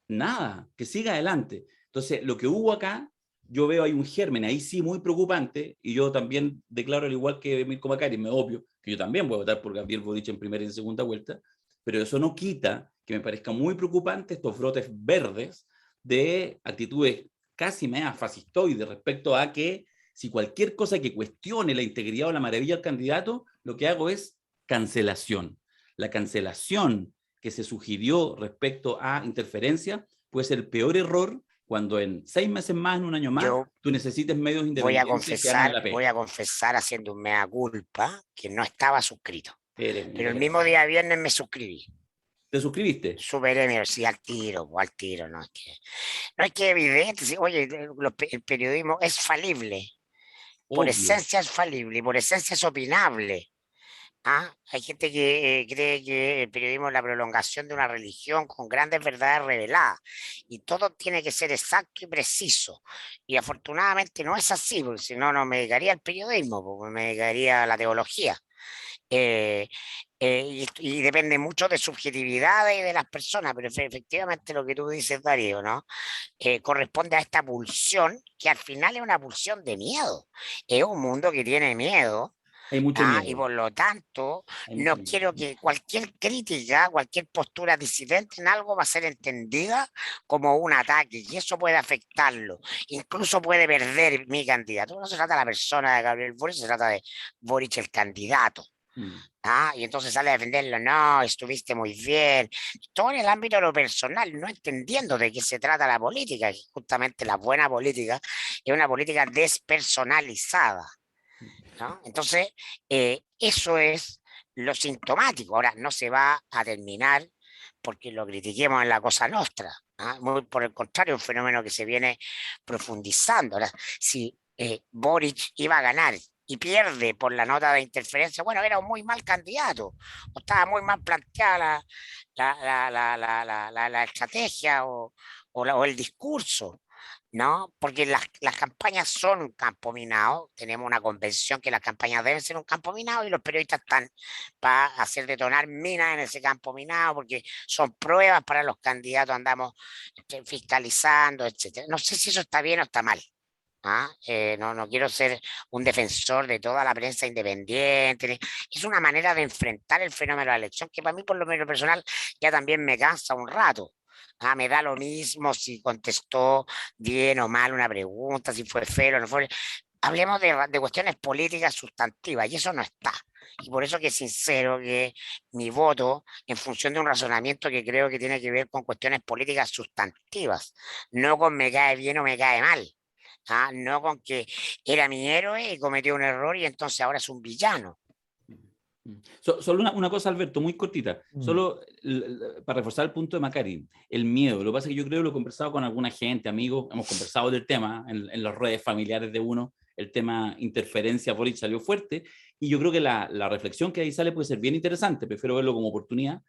Nada, que siga adelante. Entonces, lo que hubo acá, yo veo ahí un germen, ahí sí muy preocupante, y yo también declaro, al igual que Mirko Macari, me obvio, que yo también voy a votar por Gabriel Boric en primera y en segunda vuelta, pero eso no quita que me parezca muy preocupante estos brotes verdes de actitudes casi media fascistoide respecto a que si cualquier cosa que cuestione la integridad o la maravilla del candidato, lo que hago es cancelación. La cancelación que se sugirió respecto a interferencia puede ser el peor error cuando en 6 meses más, en un año más, tú necesites medios independientes que hagan la pega. Voy a confesar haciendo un mea culpa que no estaba suscrito. Pero el mismo día viernes me suscribí. ¿Te suscribiste? Superé mi universidad al tiro, no es que evidente, oye, el periodismo es falible, por esencia es falible y por esencia es opinable. Hay gente que cree que el periodismo es la prolongación de una religión con grandes verdades reveladas y todo tiene que ser exacto y preciso, y afortunadamente no es así, porque si no, no me dedicaría al periodismo, porque me dedicaría a la teología. eh, y depende mucho de subjetividades y de las personas, pero efectivamente lo que tú dices, Darío, ¿no? Corresponde a esta pulsión, que al final es una pulsión de miedo. Es un mundo que tiene miedo. Hay mucho Y miedo, por lo tanto, hay mucho no miedo. quiero que cualquier crítica, cualquier postura disidente en algo va a ser entendida como un ataque y eso puede afectarlo. Incluso puede perder mi candidato. No se trata de la persona de Gabriel Boric, se trata de Boric el candidato. Mm. Y entonces sale a defenderlo, no, estuviste muy bien. Todo en el ámbito de lo personal, no entendiendo de qué se trata la política. Y justamente la buena política es una política despersonalizada, ¿no? Entonces, eso es lo sintomático. Ahora, no se va a terminar porque lo critiquemos en la Cosa Nostra. Muy por el contrario, un fenómeno que se viene profundizando. Ahora, si Boric iba a ganar y pierde por la nota de interferencia, bueno, era un muy mal candidato, o estaba muy mal planteada la estrategia o el discurso. ¿No? Porque las campañas son un campo minado, tenemos una convención que las campañas deben ser un campo minado y los periodistas están para hacer detonar minas en ese campo minado porque son pruebas para los candidatos, andamos fiscalizando, etcétera. No sé si eso está bien o está mal. No quiero ser un defensor de toda la prensa independiente. Es una manera de enfrentar el fenómeno de la elección que para mí, por lo menos personal, ya también me cansa un rato. Me da lo mismo si contestó bien o mal una pregunta, si fue feo o no fue. Hablemos de cuestiones políticas sustantivas y eso no está. Y por eso que sincero que mi voto en función de un razonamiento que creo que tiene que ver con cuestiones políticas sustantivas, no con me cae bien o me cae mal. No con que era mi héroe y cometió un error y entonces ahora es un villano. Solo una cosa, Alberto, muy cortita. Solo para reforzar el punto de Macari, el miedo. Lo que pasa es que yo creo que lo he conversado con alguna gente, amigos, hemos conversado del tema en las redes familiares de uno, el tema interferencia Boric salió fuerte, y yo creo que la reflexión que ahí sale puede ser bien interesante, prefiero verlo como oportunidad,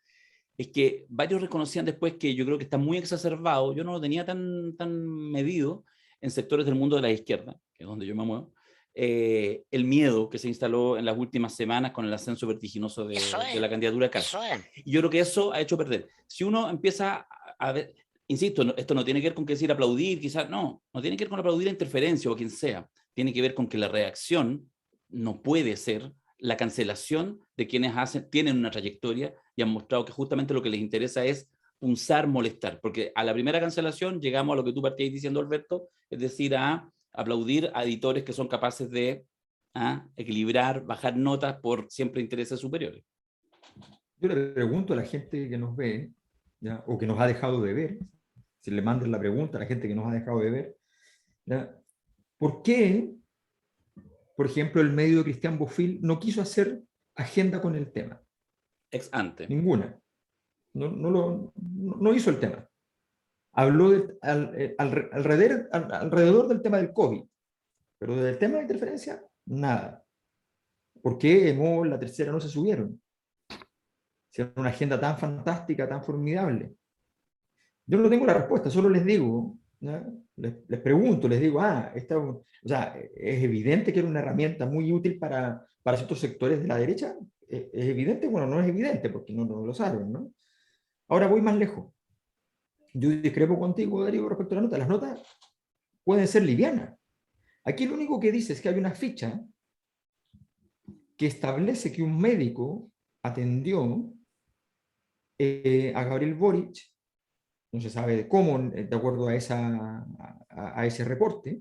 es que varios reconocían después que yo creo que está muy exacerbado, yo no lo tenía tan medido en sectores del mundo de la izquierda, que es donde yo me muevo, el miedo que se instaló en las últimas semanas con el ascenso vertiginoso de la candidatura de Kast. Y yo creo que eso ha hecho perder. Si uno empieza a ver, insisto, esto no tiene que ver con que decir aplaudir, quizás, no tiene que ver con aplaudir a interferencia o a quien sea, tiene que ver con que la reacción no puede ser la cancelación de quienes tienen una trayectoria y han mostrado que justamente lo que les interesa es punzar, molestar, porque a la primera cancelación llegamos a lo que tú partías diciendo, Alberto, es decir, a aplaudir a editores que son capaces de equilibrar, bajar notas por siempre intereses superiores. Yo le pregunto a la gente que nos ve, ¿ya? O que nos ha dejado de ver, si le mandan la pregunta a la gente que nos ha dejado de ver, ¿ya? ¿Por qué, por ejemplo, el medio de Cristian Bofill no quiso hacer agenda con el tema? Ex ante. Ninguna. No hizo el tema. Habló alrededor del tema del COVID, pero del tema de interferencia, nada. ¿Por qué EMOL, La Tercera no se subieron? Si era una agenda tan fantástica, tan formidable. Yo no tengo la respuesta, solo les digo, les pregunto, les digo, o sea, es evidente que era una herramienta muy útil para ciertos sectores de la derecha. ¿Es evidente? Bueno, no es evidente porque no lo saben, ¿no? Ahora voy más lejos. Yo discrepo contigo, Darío, respecto a la nota. Las notas pueden ser livianas. Aquí lo único que dice es que hay una ficha que establece que un médico atendió a Gabriel Boric, no se sabe cómo, de acuerdo a ese reporte.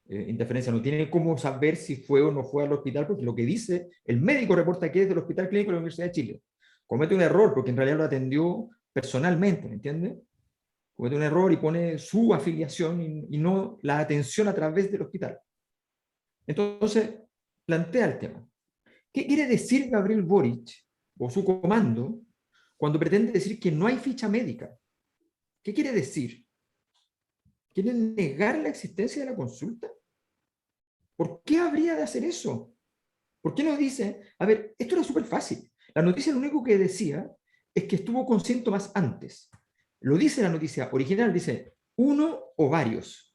Interferencia no tiene cómo saber si fue o no fue al hospital, porque lo que dice, el médico reporta que es del Hospital Clínico de la Universidad de Chile. Comete un error, porque en realidad lo atendió personalmente, ¿me entiendes? Comete un error y pone su afiliación y no la atención a través del hospital. Entonces, plantea el tema. ¿Qué quiere decir Gabriel Boric o su comando cuando pretende decir que no hay ficha médica? ¿Qué quiere decir? ¿Quieren negar la existencia de la consulta? ¿Por qué habría de hacer eso? ¿Por qué no dice? A ver, esto era súper fácil. La noticia lo único que decía es que estuvo con síntomas antes. Lo dice la noticia original, dice uno o varios.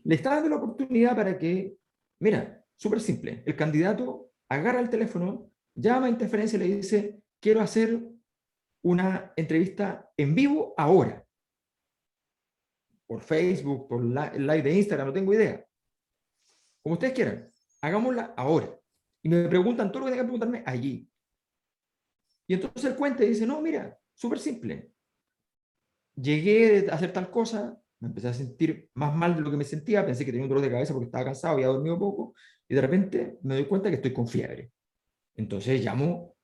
Le está dando la oportunidad para que, mira, súper simple, el candidato agarra el teléfono, llama a Interferencia y le dice, quiero hacer una entrevista en vivo ahora. Por Facebook, por el live de Instagram, no tengo idea. Como ustedes quieran, hagámosla ahora. Y me preguntan todo lo que tengan que preguntarme allí. Y entonces él cuenta y dice, no, mira, súper simple. Llegué a hacer tal cosa, me empecé a sentir más mal de lo que me sentía, pensé que tenía un dolor de cabeza porque estaba cansado, había dormido poco, y de repente me doy cuenta que estoy con fiebre. Entonces llamo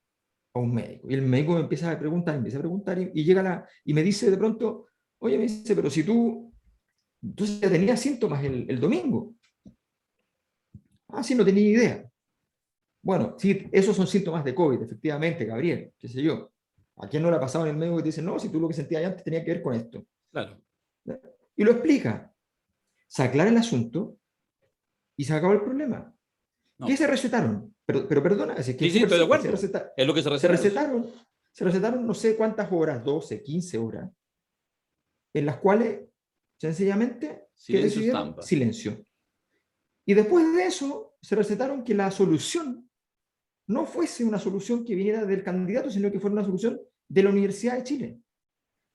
a un médico, y el médico me empieza a preguntar, y llega y me dice de pronto, oye, me dice, pero si tú ya tenías síntomas el domingo. Ah, sí, no tenía idea. Bueno, sí, esos son síntomas de COVID, efectivamente, Gabriel, qué sé yo. ¿A quién no le ha pasado en el médico que te dice, no, si tú lo que sentías antes tenía que ver con esto? Claro. Y lo explica. Se aclara el asunto y se acabó el problema. No. ¿Qué se recetaron? Pero perdona, es que Sí, estoy de acuerdo. Es lo que se se recetaron no sé cuántas horas, 12, 15 horas, en las cuales sencillamente silencio. Y después de eso se recetaron que la solución no fuese una solución que viniera del candidato, sino que fuera una solución de la Universidad de Chile.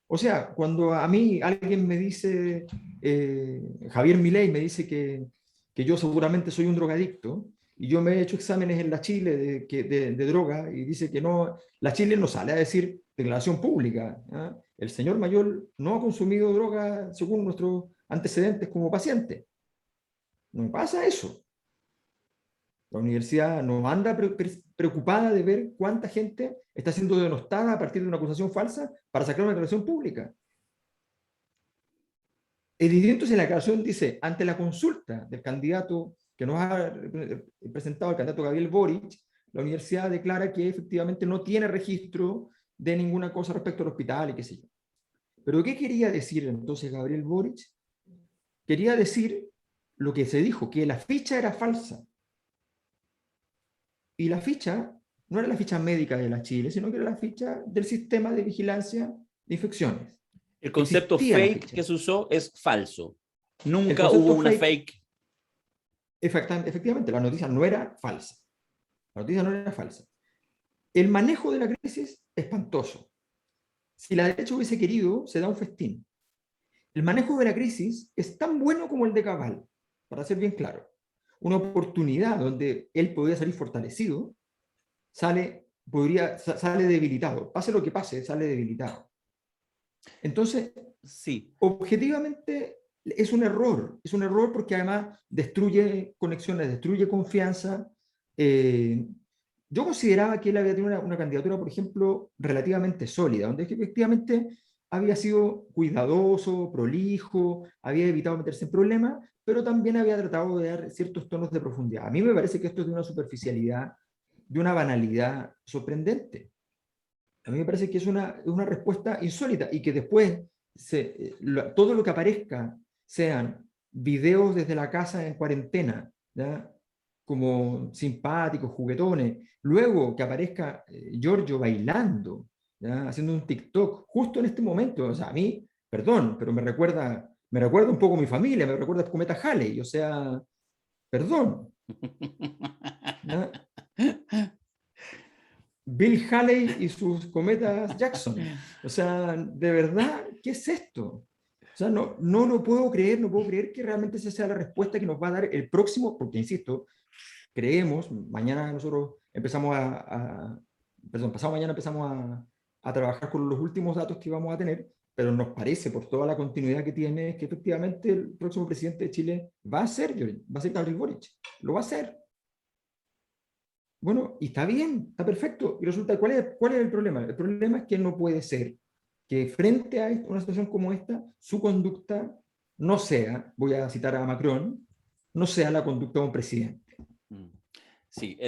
O sea, cuando a mí alguien me dice, Javier Milei me dice que yo seguramente soy un drogadicto, y yo me he hecho exámenes en la Chile de droga, y dice que no, la Chile no sale a decir declaración pública. ¿Ah? El señor Mayor no ha consumido droga según nuestros antecedentes como paciente. No pasa eso. La universidad no anda preocupada de ver cuánta gente está siendo denostada a partir de una acusación falsa para sacar una declaración pública. Entonces en la declaración dice, ante la consulta del candidato que nos ha presentado el candidato Gabriel Boric, la universidad declara que efectivamente no tiene registro de ninguna cosa respecto al hospital y qué sé yo. ¿Pero qué quería decir entonces Gabriel Boric? Quería decir lo que se dijo, que la ficha era falsa. Y la ficha no era la ficha médica de la Chile, sino que era la ficha del sistema de vigilancia de infecciones. El concepto fake que se usó es falso. Nunca hubo una fake. Efectivamente, la noticia no era falsa. La noticia no era falsa. El manejo de la crisis, espantoso. Si la derecha hubiese querido, se da un festín. El manejo de la crisis es tan bueno como el de Cabal, para ser bien claro. Una oportunidad donde él podría salir fortalecido, sale debilitado. Pase lo que pase, sale debilitado. Entonces, sí, objetivamente es un error porque además destruye conexiones, destruye confianza. Yo consideraba que él había tenido una candidatura, por ejemplo, relativamente sólida, donde efectivamente había sido cuidadoso, prolijo, había evitado meterse en problemas, pero también había tratado de dar ciertos tonos de profundidad. A mí me parece que esto es de una superficialidad, de una banalidad sorprendente. A mí me parece que es una respuesta insólita y que después todo lo que aparezca sean videos desde la casa en cuarentena, ¿ya? Como simpáticos, juguetones, luego que aparezca Giorgio bailando, ¿ya? Haciendo un TikTok justo en este momento. O sea, a mí, perdón, pero me recuerda un poco a mi familia, me recuerda a Cometa Halley, o sea, perdón. ¿Ya? Bill Haley y sus cometas Jackson. O sea, de verdad, ¿qué es esto? O sea, no lo puedo creer, no puedo creer que realmente esa sea la respuesta que nos va a dar el próximo, porque insisto, creemos, mañana nosotros empezamos pasado mañana empezamos a trabajar con los últimos datos que vamos a tener, pero nos parece, por toda la continuidad que tiene, que efectivamente el próximo presidente de Chile va a ser Gabriel Boric, lo va a hacer. Bueno, y está bien, está perfecto. Y resulta, ¿cuál es el problema? El problema es que no puede ser que frente a una situación como esta, su conducta no sea, voy a citar a Macron, no sea la conducta de un presidente. Sí,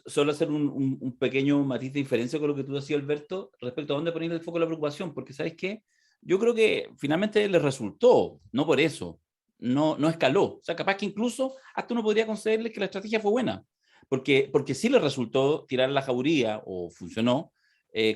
solo hacer un pequeño matiz de diferencia con lo que tú decías, Alberto, respecto a dónde poner el foco de la preocupación, porque ¿sabes qué? Yo creo que finalmente les resultó, no por eso, no escaló. O sea, capaz que incluso hasta uno podría concederles que la estrategia fue buena. Porque sí les resultó tirar la jauría, o funcionó,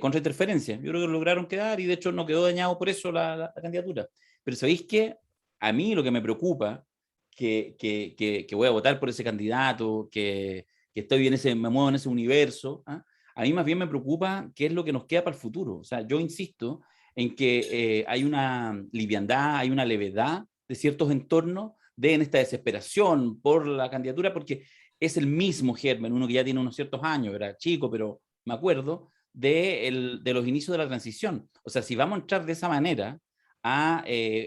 contra interferencia. Yo creo que lo lograron quedar y de hecho no quedó dañado por eso la candidatura. Pero ¿sabéis qué? A mí lo que me preocupa, que voy a votar por ese candidato, que que estoy me muevo en ese universo, ¿ah? A mí más bien me preocupa qué es lo que nos queda para el futuro. O sea, yo insisto en que hay una liviandad, hay una levedad de ciertos entornos en esta desesperación por la candidatura, porque es el mismo germen, uno que ya tiene unos ciertos años, era chico, pero me acuerdo, de los inicios de la transición. O sea, si vamos a entrar de esa manera a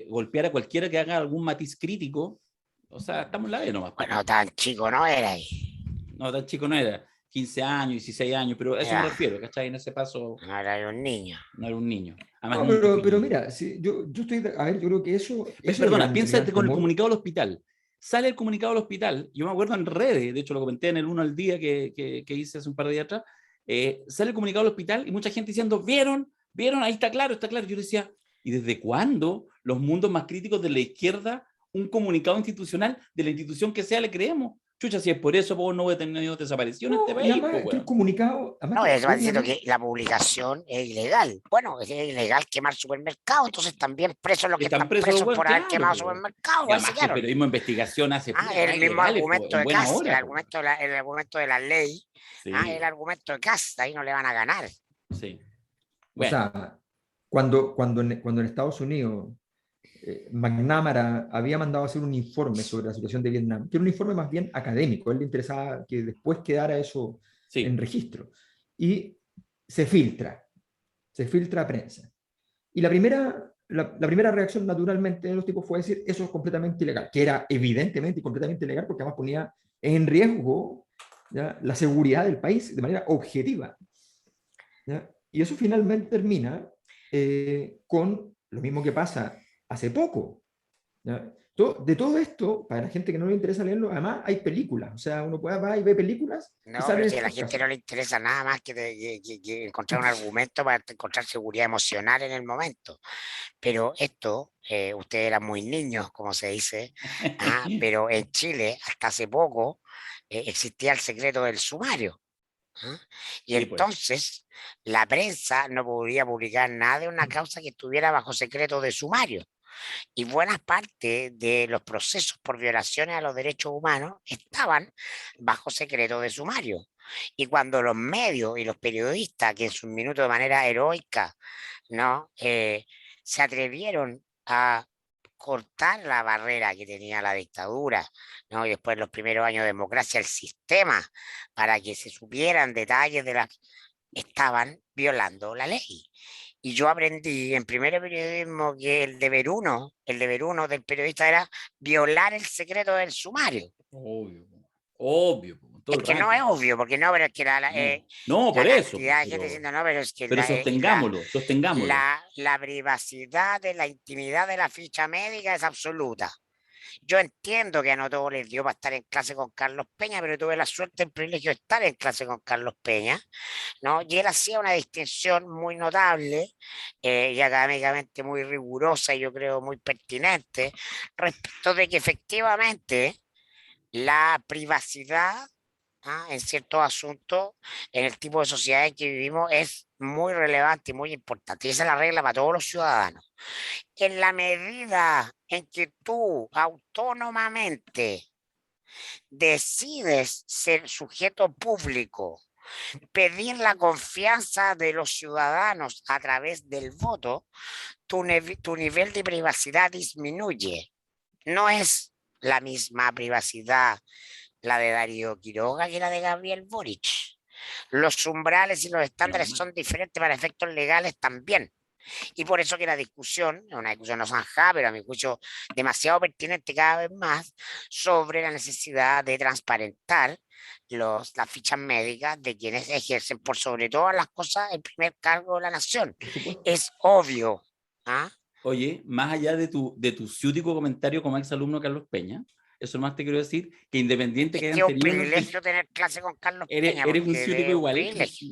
golpear a cualquiera que haga algún matiz crítico, o sea, estamos en la B nomás. Bueno, tan chico no era ahí. No, tan chico no era. 15 años, 16 años, pero a eso me refiero, ¿cachai? En ese paso. No era un niño. No era un niño. Además, No, pero mira, si, yo estoy, a ver, yo creo que eso perdona, piénsate con el comunicado del hospital. Sale el comunicado del hospital, yo me acuerdo en redes, de hecho lo comenté en el 1 al día que hice hace un par de días atrás, sale el comunicado del hospital y mucha gente diciendo, ¿vieron? Ahí está claro, está claro. Yo decía, ¿y desde cuándo los mundos más críticos de la izquierda, un comunicado institucional de la institución que sea, le creemos? Chucha, si es por eso, pues no voy a tener desaparición en este país. Además, pues, el comunicado... No, es más diciendo que la publicación es ilegal. Bueno, es ilegal quemar supermercados, entonces también presos los que están presos bueno, por haber quemado supermercados. El periodismo de investigación hace... el mismo argumento de Cast, el argumento de la ley, sí. El argumento de Cast, ahí no le van a ganar. Sí. Bueno. O sea, cuando en Estados Unidos McNamara había mandado a hacer un informe sobre la situación de Vietnam, que era un informe más bien académico, a él le interesaba que después quedara eso en registro, y se filtra a prensa. Y la primera reacción naturalmente de los tipos fue decir, eso es completamente ilegal, que era evidentemente y completamente ilegal porque además ponía en riesgo, ¿ya?, la seguridad del país de manera objetiva, ¿ya? Y eso finalmente termina con lo mismo que pasa hace poco, ¿ya? De todo esto, para la gente que no le interesa leerlo, además hay películas, o sea, uno va y ve películas. No, pero si a la gente no le interesa nada más que encontrar un argumento para encontrar seguridad emocional en el momento. Pero esto, ustedes eran muy niños, como se dice, pero en Chile, hasta hace poco, existía el secreto del sumario. Y sí, entonces la prensa no podía publicar nada de una causa que estuviera bajo secreto de sumario. Y buena parte de los procesos por violaciones a los derechos humanos estaban bajo secreto de sumario. Y cuando los medios y los periodistas, que en sus minutos de manera heroica, ¿no?, se atrevieron a cortar la barrera que tenía la dictadura, ¿no?, y después los primeros años de democracia, el sistema, para que se supieran detalles de la... estaban violando la ley. Y yo aprendí en primer periodismo que el deber uno del periodista era violar el secreto del sumario. Obvio. Es que no es obvio, porque no, pero es que no, por eso. Pero sostengámoslo. La privacidad de la intimidad de la ficha médica es absoluta. Yo entiendo que a no todos les dio para estar en clase con Carlos Peña, pero tuve la suerte, el privilegio de estar en clase con Carlos Peña, ¿no? Y él hacía una distinción muy notable y académicamente muy rigurosa y yo creo muy pertinente respecto de que efectivamente la privacidad, en ciertos asuntos, en el tipo de sociedad en que vivimos, es muy relevante y muy importante. Y esa es la regla para todos los ciudadanos. En la medida en que tú autónomamente decides ser sujeto público, pedir la confianza de los ciudadanos a través del voto, tu nivel de privacidad disminuye. No es la misma privacidad la de Darío Quiroga que la de Gabriel Boric. Los umbrales y los estándares son diferentes para efectos legales también. Y por eso que la discusión, una discusión no zanjada, pero a mi juicio demasiado pertinente cada vez más, sobre la necesidad de transparentar las fichas médicas de quienes ejercen por sobre todas las cosas el primer cargo de la nación. Es obvio. Oye, más allá de tu ciútico comentario como exalumno Carlos Peña, eso más te quiero decir, que independiente que hayan tenido... Es un privilegio tener clase con Carlos Peña. Eres un ciútico igual,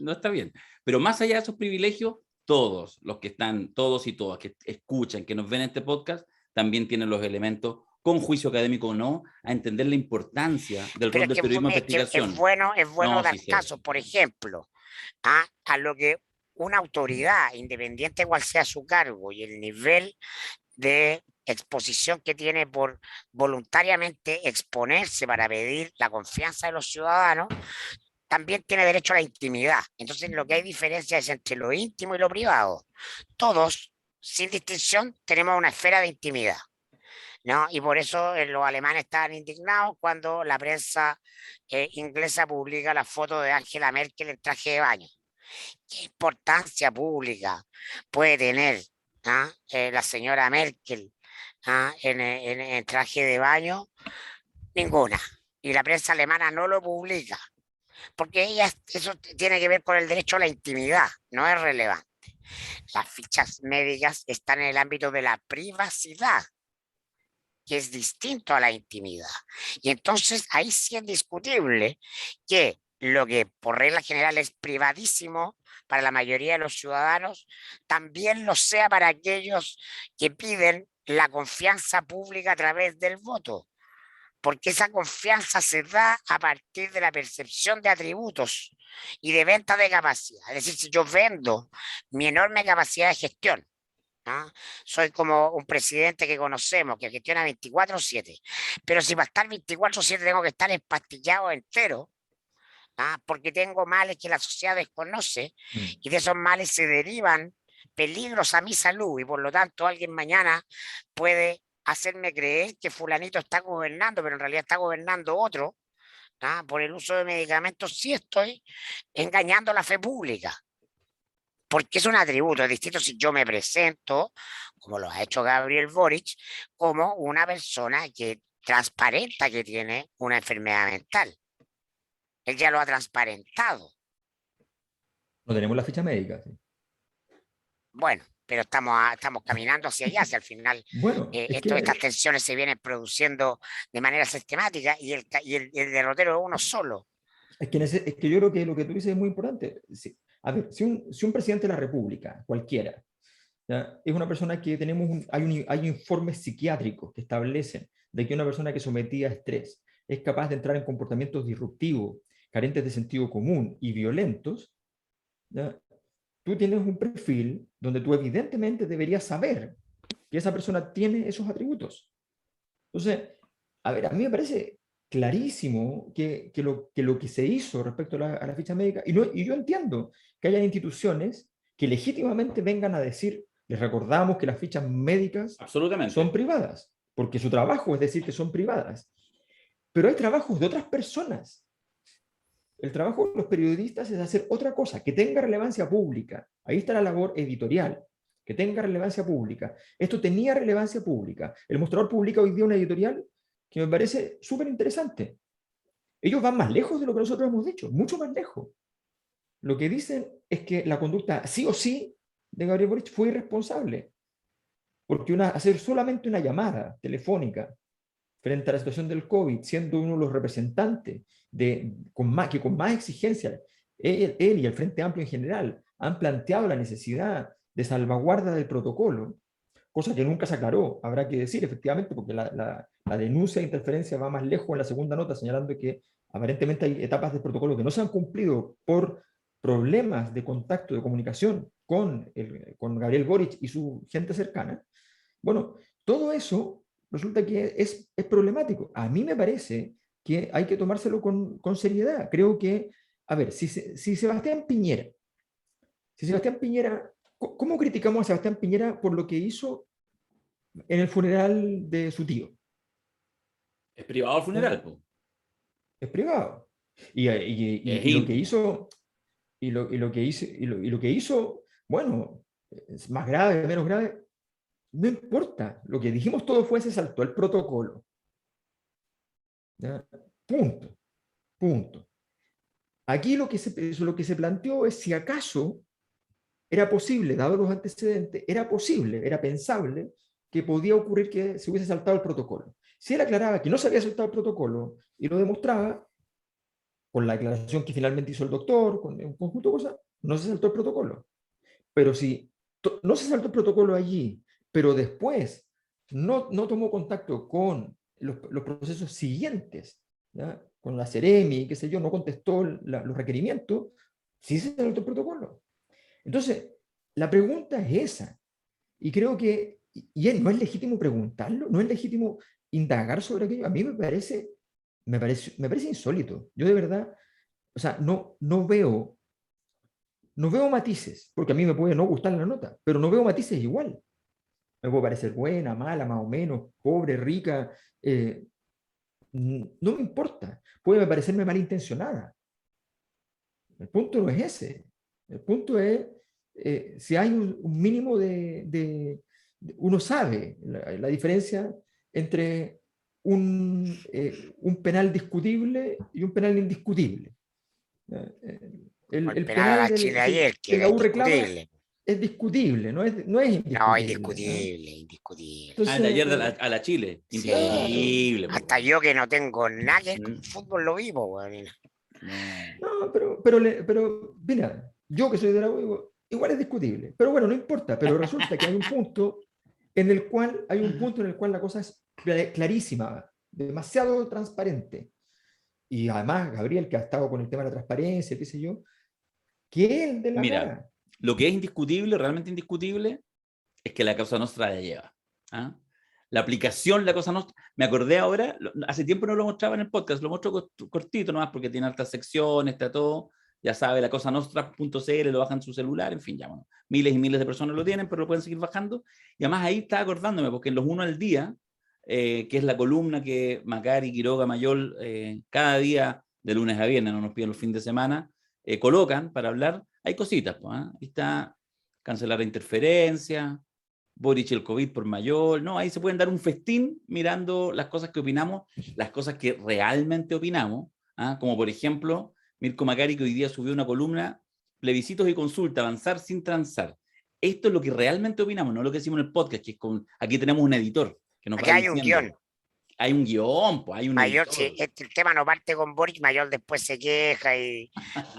no está bien. Pero más allá de esos privilegios, todos los que están, todos y todas que escuchan, que nos ven en este podcast, también tienen los elementos, con juicio académico o no, a entender la importancia del rol del periodismo de investigación. Es bueno dar casos, por ejemplo, a lo que una autoridad, independiente cual sea su cargo y el nivel de exposición que tiene por voluntariamente exponerse para pedir la confianza de los ciudadanos, también tiene derecho a la intimidad. Entonces, lo que hay diferencia es entre lo íntimo y lo privado. Todos, sin distinción, tenemos una esfera de intimidad, ¿no? Y por eso los alemanes estaban indignados cuando la prensa inglesa publica la foto de Angela Merkel en traje de baño. ¿Qué importancia pública puede tener la señora Merkel en traje de baño? Ninguna. Y la prensa alemana no lo publica, porque eso tiene que ver con el derecho a la intimidad, no es relevante. Las fichas médicas están en el ámbito de la privacidad, que es distinto a la intimidad. Y entonces ahí sí es discutible que lo que por regla general es privadísimo para la mayoría de los ciudadanos, también lo sea para aquellos que piden la confianza pública a través del voto, porque esa confianza se da a partir de la percepción de atributos y de venta de capacidad. Es decir, si yo vendo mi enorme capacidad de gestión, soy como un presidente que conocemos, que gestiona 24/7, pero si para estar 24/7 tengo que estar empastillado entero, porque tengo males que la sociedad desconoce, y de esos males se derivan peligros a mi salud, y por lo tanto alguien mañana puede hacerme creer que fulanito está gobernando, pero en realidad está gobernando otro, por el uso de medicamentos, sí estoy engañando a la fe pública, porque es un atributo. Es distinto si yo me presento, como lo ha hecho Gabriel Boric, como una persona que transparenta que tiene una enfermedad mental. Él ya lo ha transparentado. No tenemos la ficha médica. ¿Sí? Bueno, pero estamos caminando hacia allá, hacia el final. Bueno, Estas tensiones se vienen produciendo de manera sistemática y el derrotero es uno solo. Es que yo creo que lo que tú dices es muy importante. Sí. A ver, si un presidente de la República, cualquiera, ¿ya? Es una persona que hay informes psiquiátricos que establecen de que una persona que sometida a estrés es capaz de entrar en comportamientos disruptivos, carentes de sentido común y violentos, ¿ya? Tú tienes un perfil donde tú evidentemente deberías saber que esa persona tiene esos atributos. Entonces, a ver, a mí me parece clarísimo que lo que se hizo respecto a la ficha médica, y yo entiendo que haya instituciones que legítimamente vengan a decir, les recordamos que las fichas médicas son privadas, porque su trabajo es decir que son privadas. Pero hay trabajos de otras personas. El trabajo de los periodistas es hacer otra cosa, que tenga relevancia pública. Ahí está la labor editorial, que tenga relevancia pública. Esto tenía relevancia pública. El Mostrador publica hoy día una editorial que me parece súper interesante. Ellos van más lejos de lo que nosotros hemos dicho, mucho más lejos. Lo que dicen es que la conducta sí o sí de Gabriel Boric fue irresponsable, porque hacer solamente una llamada telefónica frente a la situación del COVID, siendo uno de los representantes que con más exigencia, él y el Frente Amplio en general han planteado la necesidad de salvaguarda del protocolo, cosa que nunca se aclaró, habrá que decir efectivamente, porque la denuncia de interferencia va más lejos en la segunda nota, señalando que aparentemente hay etapas del protocolo que no se han cumplido por problemas de contacto, de comunicación con Gabriel Boric y su gente cercana. Bueno, todo eso resulta que es problemático. A mí me parece que hay que tomárselo con seriedad. Creo que, a ver, si Sebastián Piñera, ¿cómo criticamos a Sebastián Piñera por lo que hizo en el funeral de su tío? Es privado el funeral, pues. Es privado. Y lo que hizo, y lo que hizo, bueno, es más grave, menos grave, no importa. Lo que dijimos todos fue: se saltó el protocolo. ¿Ya? Punto. Aquí lo que se planteó es si acaso era posible, dado los antecedentes, era pensable que podía ocurrir que se hubiese saltado el protocolo. Si él aclaraba que no se había saltado el protocolo y lo demostraba, con la declaración que finalmente hizo el doctor, con un conjunto de cosas, no se saltó el protocolo. Pero si no se saltó el protocolo allí, pero después no tomó contacto con los procesos siguientes, ¿ya? Con la Seremi, qué sé yo, no contestó los requerimientos, sí se saltó el protocolo. Entonces, la pregunta es esa. Y creo que no es legítimo preguntarlo, no es legítimo indagar sobre aquello. A mí me parece insólito. Yo de verdad, o sea, no veo matices, porque a mí me puede no gustar la nota, pero no veo matices igual. Me puede parecer buena, mala, más o menos, pobre, rica, no me importa. Puede parecerme malintencionada. El punto no es ese. El punto es si hay un mínimo uno sabe la diferencia entre un penal discutible y un penal indiscutible. El El penal a penal la Chile ayer, que que era la U reclama indiscutible. es discutible, no es No, indiscutible. ¿Ah? indiscutible, indiscutible. Ah, el de ayer Entonces, a la Chile. Sí, Indiscutible, pues, hasta weón. yo que no tengo nada que ver con Mm, fútbol lo vivo, weón. no. no, pero, mira, yo que soy de la U, digo, igual es discutible. Pero bueno, no importa, pero resulta que hay un punto en el cual la cosa es clarísima, demasiado transparente. Y además, Gabriel, que ha estado con el tema de la transparencia, qué sé yo, que es el de la Mira, cara. lo que es indiscutible, realmente indiscutible, es que la Cosa Nostra la lleva. ¿Ah? La aplicación, la Cosa Nostra, me acordé ahora, hace tiempo no lo mostraba en el podcast, lo muestro cortito nomás porque tiene hartas secciones, está todo, ya sabe, la Cosa Nostra.cl, lo bajan en su celular, en fin, ya, bueno, miles y miles de personas lo tienen, pero lo pueden seguir bajando. Y además ahí estaba acordándome, porque en los Uno al Día, que es la columna que Macari, Quiroga, Mayol, cada día, de lunes a viernes, no nos piden los fines de semana, colocan para hablar, hay cositas, pues, ¿eh? Ahí está cancelar la interferencia, Boric el COVID por mayor, no, ahí se pueden dar un festín mirando las cosas que opinamos, las cosas que realmente opinamos, ¿ah? Como por ejemplo, Mirko Macari, que hoy día subió una columna, plebiscitos y consulta, avanzar sin transar. Esto es lo que realmente opinamos, no lo que decimos en el podcast, que es aquí tenemos un editor que nos Aquí va hay un diciendo. guión. Hay un guión, pues hay un Mayor, editor. si el tema no parte con Boric, Mayor después se queja y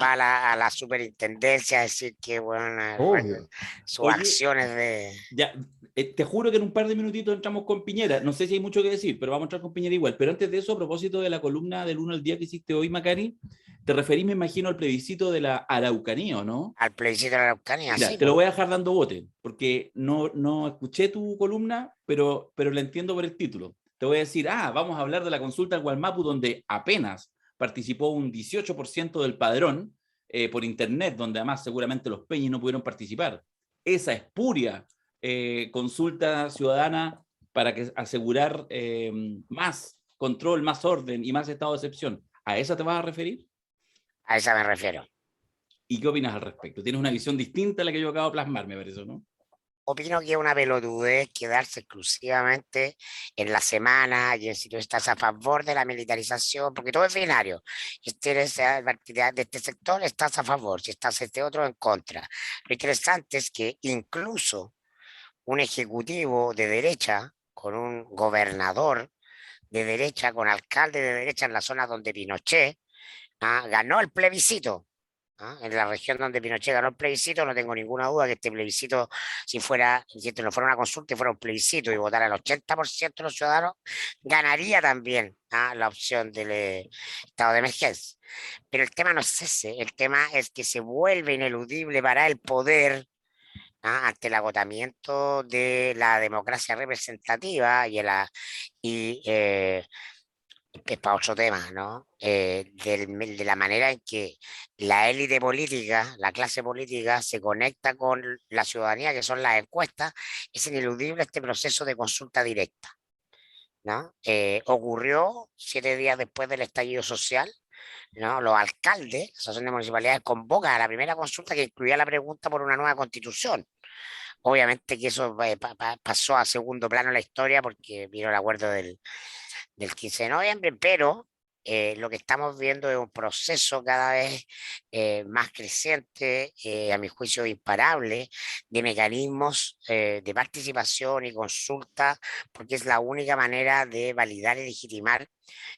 va a la superintendencia a decir que bueno, Obvio. sus Oye, acciones de. ya, te juro que en un par de minutitos entramos con Piñera. No sé si hay mucho que decir, pero vamos a entrar con Piñera igual. Pero antes de eso, a propósito de la columna del 1 al día que hiciste hoy, Macari, te referís, me imagino, al plebiscito de la Araucanía, ¿o no? Al plebiscito de la Araucanía, Mira, sí, te lo pues. voy a dejar dando bote, porque no escuché tu columna, pero la entiendo por el título. Te voy a decir, vamos a hablar de la consulta en Gualmapu, donde apenas participó un 18% del padrón por internet, donde además seguramente los peñis no pudieron participar. Esa espuria consulta ciudadana para asegurar más control, más orden y más estado de excepción. ¿A esa te vas a referir? A esa me refiero. ¿Y qué opinas al respecto? Tienes una visión distinta a la que yo acabo de plasmar, me parece, ¿no? Opino que es una pelotudez quedarse exclusivamente en la semana y en si tú estás a favor de la militarización, porque todo es binario. Si eres de este sector, estás a favor, si estás de este otro, en contra. Lo interesante es que incluso un ejecutivo de derecha, con un gobernador de derecha, con alcalde de derecha en la zona donde Pinochet ganó el plebiscito. En la región donde Pinochet ganó el plebiscito, no tengo ninguna duda que este plebiscito, si esto no fuera una consulta y fuera un plebiscito y votara el 80% de los ciudadanos, ganaría también la opción del estado de emergencia. Pero el tema no es ese, el tema es que se vuelve ineludible para el poder ante el agotamiento de la democracia representativa y es para otro tema, ¿no? De la manera en que la élite política, la clase política, se conecta con la ciudadanía, que son las encuestas, es ineludible este proceso de consulta directa, ¿no? Ocurrió 7 días después del estallido social, ¿no? Los alcaldes, la asociación de municipalidades, convocan a la primera consulta que incluía la pregunta por una nueva constitución. Obviamente que eso pasó a segundo plano en la historia porque vino el acuerdo del 15 de noviembre, pero lo que estamos viendo es un proceso cada vez más creciente, a mi juicio imparable, de mecanismos de participación y consulta, porque es la única manera de validar y legitimar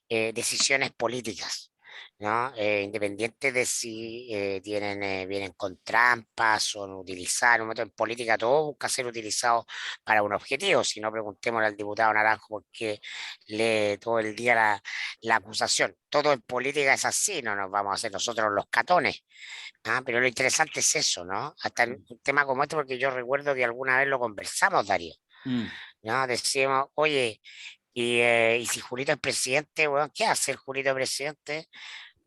decisiones políticas, ¿no? Independiente de si vienen con trampas o utilizar, en un momento en política todo busca ser utilizado para un objetivo, si no preguntémosle al diputado Naranjo por qué lee todo el día la acusación. Todo en política es así, no nos vamos a hacer nosotros los catones, pero lo interesante es eso, ¿no? Hasta en un tema como este, porque yo recuerdo que alguna vez lo conversamos, Darío. Mm. ¿no? Decimos, oye, y si Julito es presidente, weón, ¿qué hace el Julito presidente?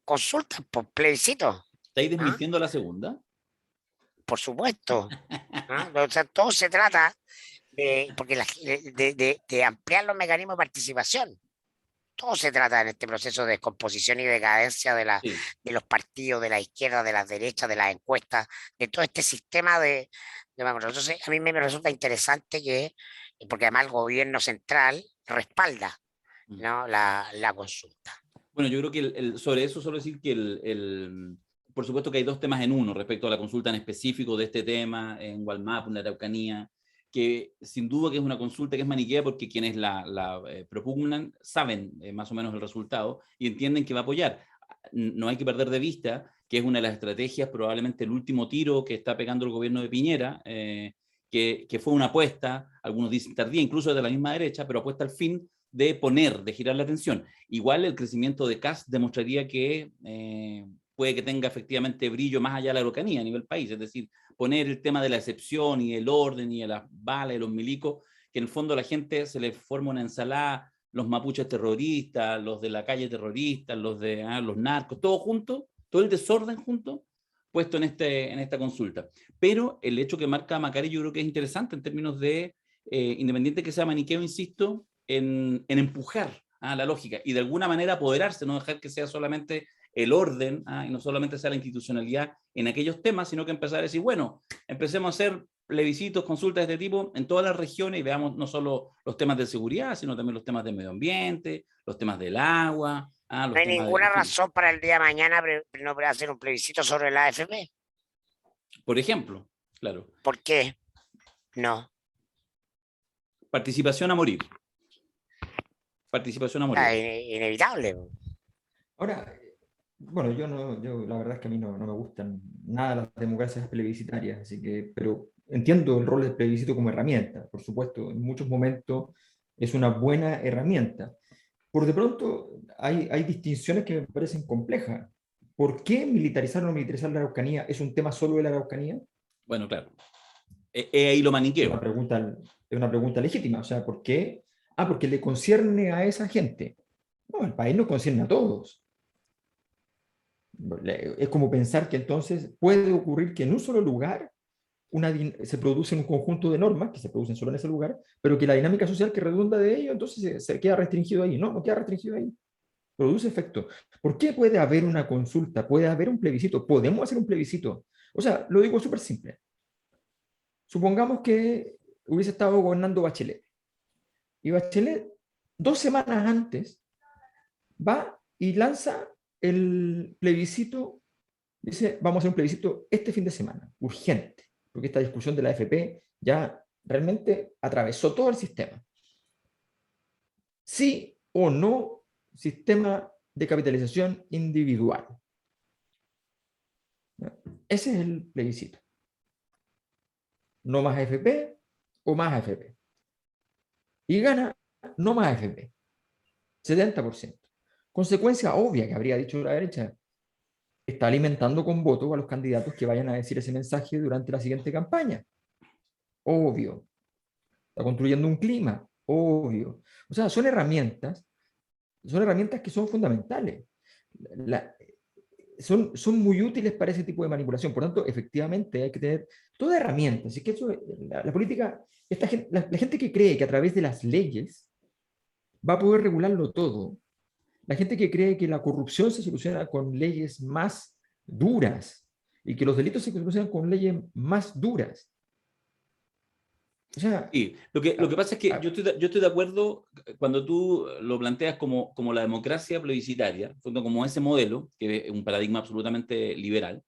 Consulta por plebiscito, ¿Estáis ¿ah? desmintiendo la segunda? Por supuesto. ¿Ah? O sea, todo se trata porque de ampliar los mecanismos de participación. Todo se trata en este proceso de descomposición y decadencia Sí. de los partidos, de la izquierda, de las derechas, de las encuestas, de todo este sistema de entonces, a mí me resulta interesante que, porque además el gobierno central respalda, Mm. ¿no? la consulta. Bueno, yo creo que sobre eso solo decir que por supuesto que hay dos temas en uno respecto a la consulta en específico de este tema en Gualmapu, en la Araucanía, que sin duda que es una consulta que es maniquea porque quienes la propugnan saben más o menos el resultado y entienden que va a apoyar. No hay que perder de vista que es una de las estrategias, probablemente el último tiro que está pegando el gobierno de Piñera, que fue una apuesta, algunos dicen tardía, incluso de la misma derecha, pero apuesta al fin de girar la atención. Igual el crecimiento de Kast demostraría que puede que tenga efectivamente brillo más allá de la Araucanía a nivel país, es decir, poner el tema de la excepción y el orden y de las balas y los milicos, que en el fondo a la gente se le forma una ensalada, los mapuches terroristas, los de la calle terroristas, los narcos, todo junto, todo el desorden junto, puesto en esta consulta. Pero el hecho que marca Macari yo creo que es interesante en términos de, independiente que sea maniqueo, insisto, en empujar la lógica y de alguna manera apoderarse, no dejar que sea solamente el orden y no solamente sea la institucionalidad en aquellos temas, sino que empezar a decir, bueno, empecemos a hacer plebiscitos, consultas de este tipo en todas las regiones y veamos no solo los temas de seguridad, sino también los temas del medio ambiente, los temas del agua, No los hay temas de, ninguna en fin, razón para el día de mañana no hacer un plebiscito sobre la AFP. por ejemplo, claro, ¿Por qué? No. participación a morir, participación a morir. Inevitable. Ahora, bueno, yo la verdad es que a mí no me gustan nada las democracias plebiscitarias, así que, pero entiendo el rol del plebiscito como herramienta, por supuesto, en muchos momentos es una buena herramienta. Por de pronto hay distinciones que me parecen complejas. ¿Por qué militarizar o no militarizar la Araucanía es un tema solo de la Araucanía? Bueno, claro, ahí lo Es maniqueo. es una pregunta legítima. O sea, ¿por qué? Ah, porque le concierne a esa gente. No, el país no concierne a todos. Es como pensar que entonces puede ocurrir que en un solo lugar se produce un conjunto de normas que se producen solo en ese lugar, pero que la dinámica social que redunda de ello, entonces se queda restringido ahí. No, no queda restringido ahí. Produce efecto. ¿Por qué puede haber una consulta? ¿Puede haber un plebiscito? ¿Podemos hacer un plebiscito? O sea, lo digo súper simple. Supongamos que hubiese estado gobernando Bachelet. Y Bachelet, 2 semanas antes, va y lanza el plebiscito, dice, vamos a hacer un plebiscito este fin de semana, urgente, porque esta discusión de la AFP ya realmente atravesó todo el sistema. Sí o no, sistema de capitalización individual. Ese es el plebiscito. No más AFP o más AFP. Y gana no más AFP. 70%. Consecuencia obvia que habría dicho la derecha, está alimentando con votos a los candidatos que vayan a decir ese mensaje durante la siguiente campaña. Obvio. Está construyendo un clima. Obvio. O sea, son herramientas que son fundamentales. Son muy útiles para ese tipo de manipulación. Por tanto, efectivamente hay que tener toda herramienta. Así que eso, la política, la gente que cree que a través de las leyes va a poder regularlo todo, la gente que cree que la corrupción se soluciona con leyes más duras y que los delitos se solucionan con leyes más duras. O sea, Sí, lo que pasa es que yo estoy de acuerdo cuando tú lo planteas como la democracia plebiscitaria, como ese modelo, que es un paradigma absolutamente liberal,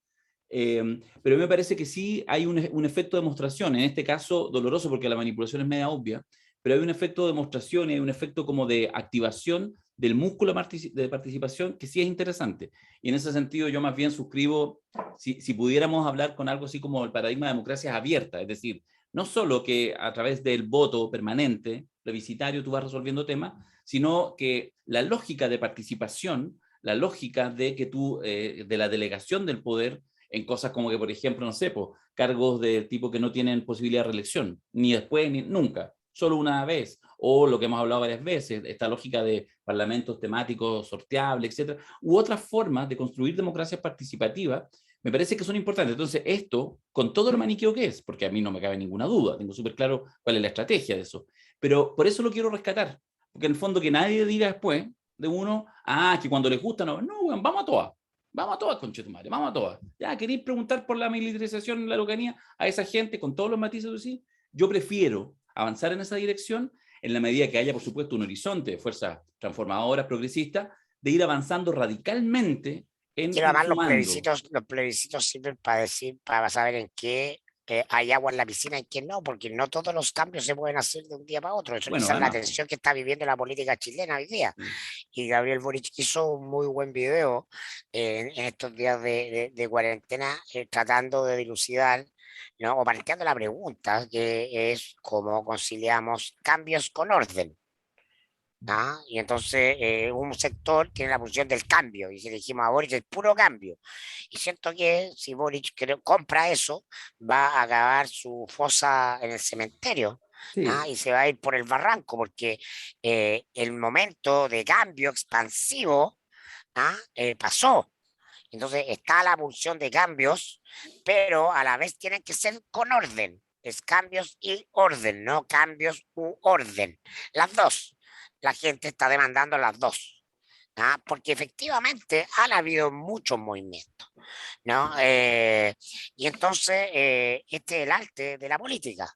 pero a mí me parece que sí hay un efecto de demostración, en este caso doloroso porque la manipulación es media obvia, pero hay un efecto de demostración y hay un efecto como de activación del músculo de participación que sí es interesante. Y en ese sentido yo más bien suscribo, si pudiéramos hablar con algo así como el paradigma de democracias abiertas, es decir, no solo que a través del voto permanente, plebiscitario, tú vas resolviendo temas, sino que la lógica de participación, la lógica de que tú, de la delegación del poder en cosas como que, por ejemplo, no sé, cargos de tipo que no tienen posibilidad de reelección, ni después ni nunca. solo una vez, o lo que hemos hablado varias veces, esta lógica de parlamentos temáticos sorteables, etcétera, u otras formas de construir democracias participativas, me parece que son importantes. Entonces, esto, con todo lo maniqueo que es, porque a mí no me cabe ninguna duda, tengo súper claro cuál es la estrategia de eso, pero por eso lo quiero rescatar, porque en el fondo que nadie diga después de uno, que cuando les gusta, no, bueno, vamos a todas, conchetumare, vamos a todas. Ya, ¿queréis preguntar por la militarización en la Araucanía a esa gente con todos los matices de sí? Yo prefiero avanzar en esa dirección en la medida que haya, por supuesto, un horizonte de fuerzas transformadoras, progresistas, de ir avanzando radicalmente en Quiero además sumando. los plebiscitos sirven para decir, para saber en qué hay agua en la piscina y en qué no, porque no todos los cambios se pueden hacer de un día para otro. Bueno, Esa es la además, tensión que está viviendo la política chilena hoy día. sí. Y Gabriel Boric hizo un muy buen video en estos días de cuarentena, tratando de dilucidar, ¿no? O planteando la pregunta, que es cómo conciliamos cambios con orden. Y entonces un sector tiene la posición del cambio, y si le dijimos a Boric el puro cambio, y siento que si Boric compra eso, va a acabar su fosa en el cementerio. Sí, Y se va a ir por el barranco, porque el momento de cambio expansivo pasó. Entonces está la pulsión de cambios, pero a la vez tienen que ser con orden. Es cambios y orden, no cambios u orden. Las dos. La gente está demandando las dos. Porque efectivamente han habido muchos movimientos, ¿no? Y entonces este es el arte de la política.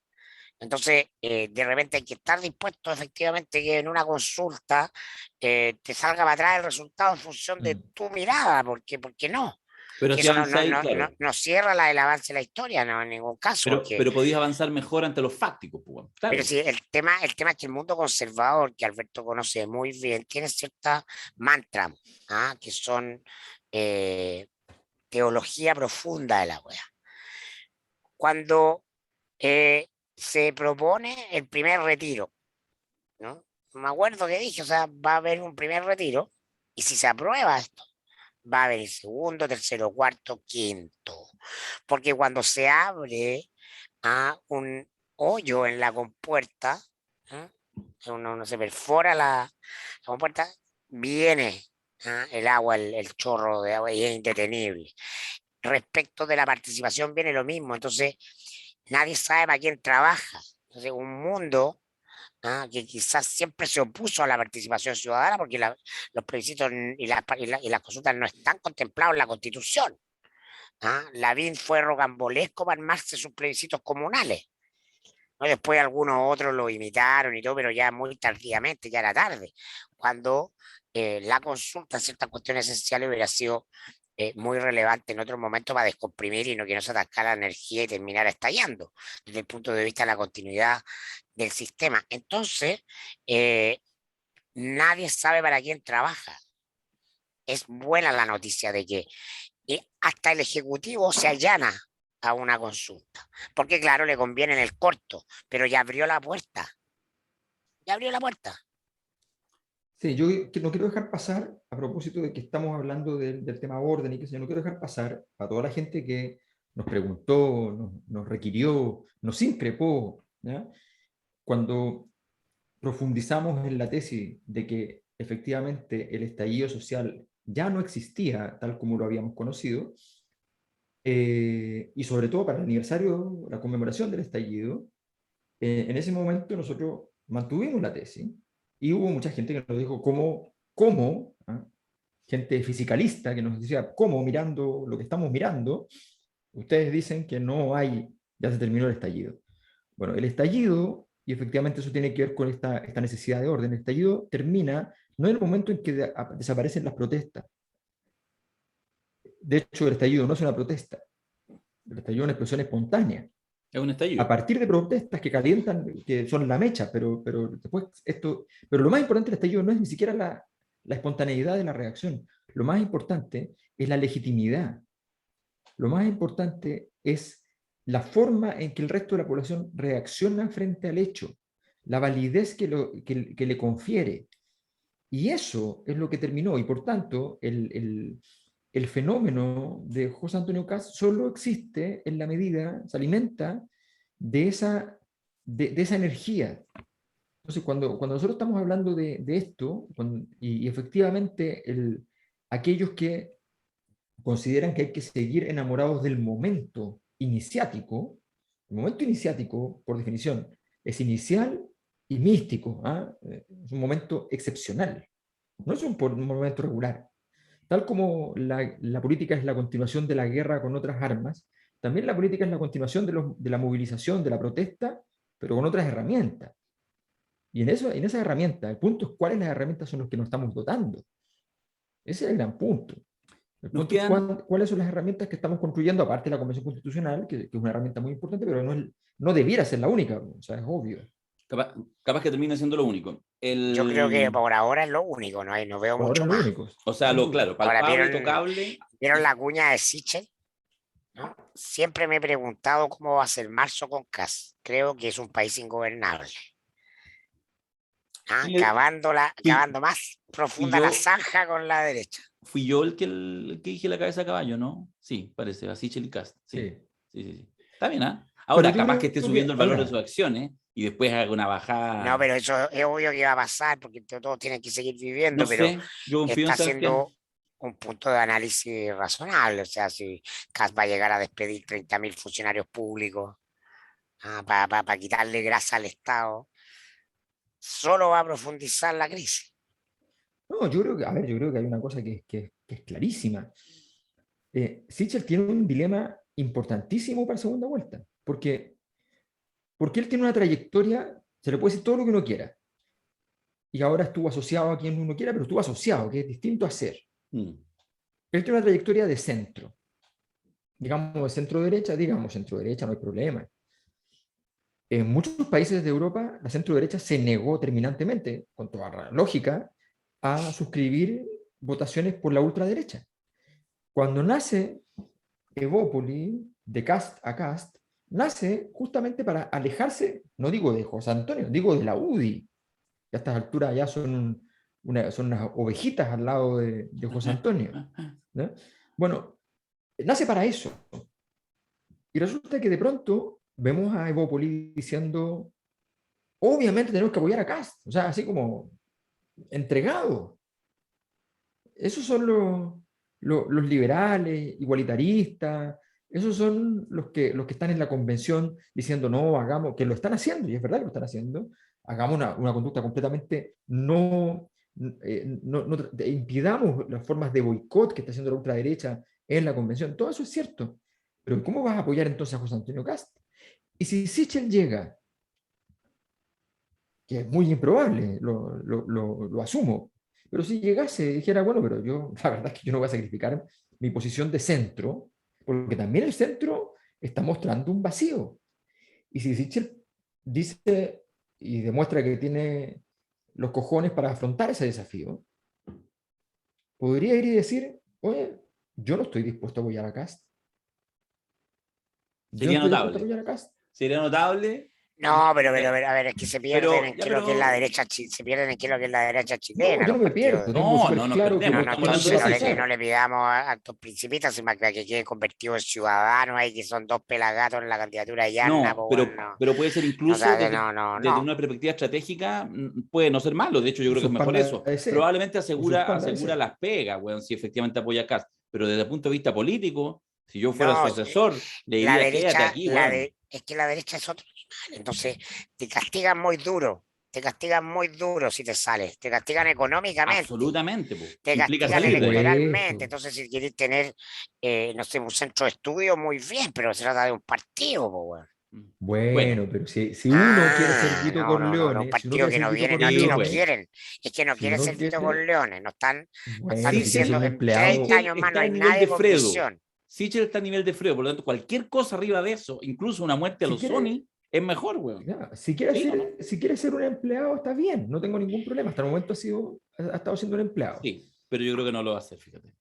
Entonces, de repente hay que estar dispuesto efectivamente que en una consulta te salga para atrás el resultado en función de mm, tu mirada, porque no. Pero Que si eso avanzáis, claro, no cierra el avance de la historia, no, en ningún caso, porque pero podéis avanzar mejor ante los fácticos, pues, bueno, pero claro. sí, el tema es que el mundo conservador, que Alberto conoce muy bien, tiene ciertas mantras, que son eh, teología profunda de la wea. Cuando se propone el primer retiro, ¿no? Me acuerdo que dije, o sea, va a haber un primer retiro, y si se aprueba esto, va a haber el segundo, tercero, cuarto, quinto. Porque cuando se abre un hoyo en la compuerta, ¿ah? Uno se perfora la compuerta, viene el agua, el chorro de agua, y es indetenible. Respecto de la participación viene lo mismo, entonces nadie sabe para quién trabaja. Entonces, un mundo que quizás siempre se opuso a la participación ciudadana, porque los plebiscitos y las consultas no están contemplados en la Constitución. Lavín fue rocambolesco para armarse sus plebiscitos comunales, ¿no? Después algunos otros lo imitaron y todo, pero ya muy tardíamente, ya era tarde, cuando la consulta en ciertas cuestiones esenciales hubiera sido muy relevante en otro momento para descomprimir y no que no se atascara la energía y terminara estallando desde el punto de vista de la continuidad del sistema. Entonces, nadie sabe para quién trabaja. Es buena la noticia de que hasta el Ejecutivo se allana a una consulta, porque claro, le conviene en el corto, pero ya abrió la puerta. Ya abrió la puerta. sí, yo no quiero dejar pasar, a propósito de que estamos hablando del tema orden y que yo no quiero dejar pasar a toda la gente que nos preguntó, nos requirió, nos increpó, ¿ya? Cuando profundizamos en la tesis de que efectivamente el estallido social ya no existía tal como lo habíamos conocido, y sobre todo para el aniversario, la conmemoración del estallido, en ese momento nosotros mantuvimos la tesis y hubo mucha gente que nos dijo cómo, gente fisicalista que nos decía, ¿cómo mirando lo que estamos mirando? Ustedes dicen que no hay, ya se terminó el estallido. Bueno, el estallido, y efectivamente eso tiene que ver con esta necesidad de orden, el estallido termina no en el momento en que desaparecen las protestas. De hecho, el estallido no es una protesta, el estallido es una explosión espontánea. Es un A estallido. partir de protestas que calientan, que son la mecha, pero después esto, pero lo más importante del estallido no es ni siquiera la espontaneidad de la reacción. Lo más importante es la legitimidad. Lo más importante es la forma en que el resto de la población reacciona frente al hecho, la validez que le confiere. Y eso es lo que terminó. Y por tanto, el fenómeno de José Antonio Caz solo existe en la medida, se alimenta de esa energía, Entonces, cuando nosotros estamos hablando de esto, y efectivamente aquellos que consideran que hay que seguir enamorados del momento iniciático, el momento iniciático, por definición, es inicial y místico, ¿ah? Es un momento excepcional, no es un momento regular. Tal como la política es la continuación de la guerra con otras armas, también la política es la continuación de la movilización, de la protesta, pero con otras herramientas. Y en esa herramienta, el punto es cuáles las herramientas son las que nos estamos dotando. Ese es el gran punto. El Nos punto es quedan, cuáles son las herramientas que estamos construyendo, aparte de la Convención Constitucional, que es una herramienta muy importante, pero no debiera ser la única, o sea, es obvio. capaz que termine siendo lo único. Yo creo que por ahora es lo único, no veo Por ahora mucho es lo más. único. O sea, sin duda. claro, Ahora, palpable, tocable. ¿vieron la cuña de Sichel? ¿No? Siempre me he preguntado cómo va a ser marzo con Kast. Creo que es un país ingobernable. ¿Ah? Le- Cavando más profunda la yo- zanja con la derecha. Fui yo el que dije la cabeza de caballo, ¿no? Sí, parece, así Chelicast. Sí, Sí. sí, sí, sí. Está bien, ¿ah? Ahora, Pero yo capaz creo que esté que subiendo el valor de ahora, sus acciones y después haga una No, bajada. pero eso es obvio que va a pasar porque todos tienen que seguir viviendo, No pero sé, yo confío está en Sebastián. haciendo un punto de análisis razonable. O sea, si Kast va a llegar a despedir 30.000 funcionarios públicos para quitarle grasa al Estado, solo va a profundizar la crisis. no, yo creo que hay una cosa que es clarísima. Sichel tiene un dilema importantísimo para segunda vuelta, porque él tiene una trayectoria, se le puede decir todo lo que uno quiera, y ahora estuvo asociado a quien uno quiera, pero estuvo asociado, que es distinto a ser. Mm. Él tiene una trayectoria de centro, digamos de centro derecha, no hay problema. En muchos países de Europa, la centro derecha se negó terminantemente, con toda la lógica, a suscribir votaciones por la ultraderecha. Cuando nace Evópoli, de Cast a Cast, nace justamente para alejarse, no digo de José Antonio, digo de la UDI, que a estas alturas ya son unas ovejitas al lado de José Antonio, ¿no? Bueno, nace para eso. Y resulta que de pronto vemos a Evópoli diciendo, obviamente tenemos que apoyar a Cast, o sea, así como entregado. Esos son los liberales, igualitaristas, esos son los que están en la convención diciendo, no, hagamos, que lo están haciendo, y es verdad que lo están haciendo, hagamos una conducta completamente impidamos las formas de boicot que está haciendo la ultraderecha en la convención. Todo eso es cierto. Pero ¿cómo vas a apoyar entonces a José Antonio Cast? Y si Sichel llega, que es muy improbable, lo asumo, pero si llegase y dijera, bueno, pero yo, la verdad es que yo no voy a sacrificar mi posición de centro, porque también el centro está mostrando un vacío. Y si Sichel dice y demuestra que tiene los cojones para afrontar ese desafío, podría ir y decir, oye, yo no estoy dispuesto a apoyar a Cast. Yo no Sería estoy dispuesto a notable. apoyar a Cast. Sería notable. No, pero a ver, es que se pierden Pero, en ya, qué es lo que es la pero. derecha, se pierden en qué es lo que es la derecha No, chilena, yo los no me pierdo, partidos. tengo No, súper no nos claro que perdemos, No, voy no, estamos hablando a de entonces Sichel. no le pidamos a actos principitas, sino que quede convertido en ciudadano ahí, que son dos pelagatos en la candidatura de Yarna, No, pues bueno, pero puede ser no, incluso desde no. una perspectiva estratégica, puede no ser malo. De hecho, yo creo que su es mejor espalda eso. de C, Probablemente por su espalda de asegura C. las pegas, weón, si efectivamente apoya a Kast. Pero desde el punto de vista político, si yo fuera su No, asesor, le la diría, quédate derecha, aquí, weón. es que la derecha es otro animal, entonces te castigan muy duro, si te sales, te castigan económicamente, Absolutamente, po. te Implica Por castigan salir de ahí. electoralmente, supuesto. entonces si quieres tener, no sé, un centro de estudio, muy bien, pero se trata de un partido, po, weón. Bueno, Bueno, pero si uno quiere ser Vito No, un Corleone, si uno partido quiere que ser no Vito viene, no es que no pues. Corleone, quieren, es que no si quieren uno ser Vito quiere, Corleone, no están bueno, si quiere ser Sichel, un diciendo en 30 empleado, años más no está a hay nivel de nadie con Fredo. visión. Sichel está a nivel de Fredo, por lo tanto, cualquier cosa arriba de eso, incluso una muerte a si los Sony, quiere, es mejor, weón. ya, si quiere ¿Sí o no? si quiere ser un empleado, está bien, no tengo ningún problema. Hasta el momento ha estado siendo un empleado. Sí, pero yo creo que no lo va a hacer, fíjate.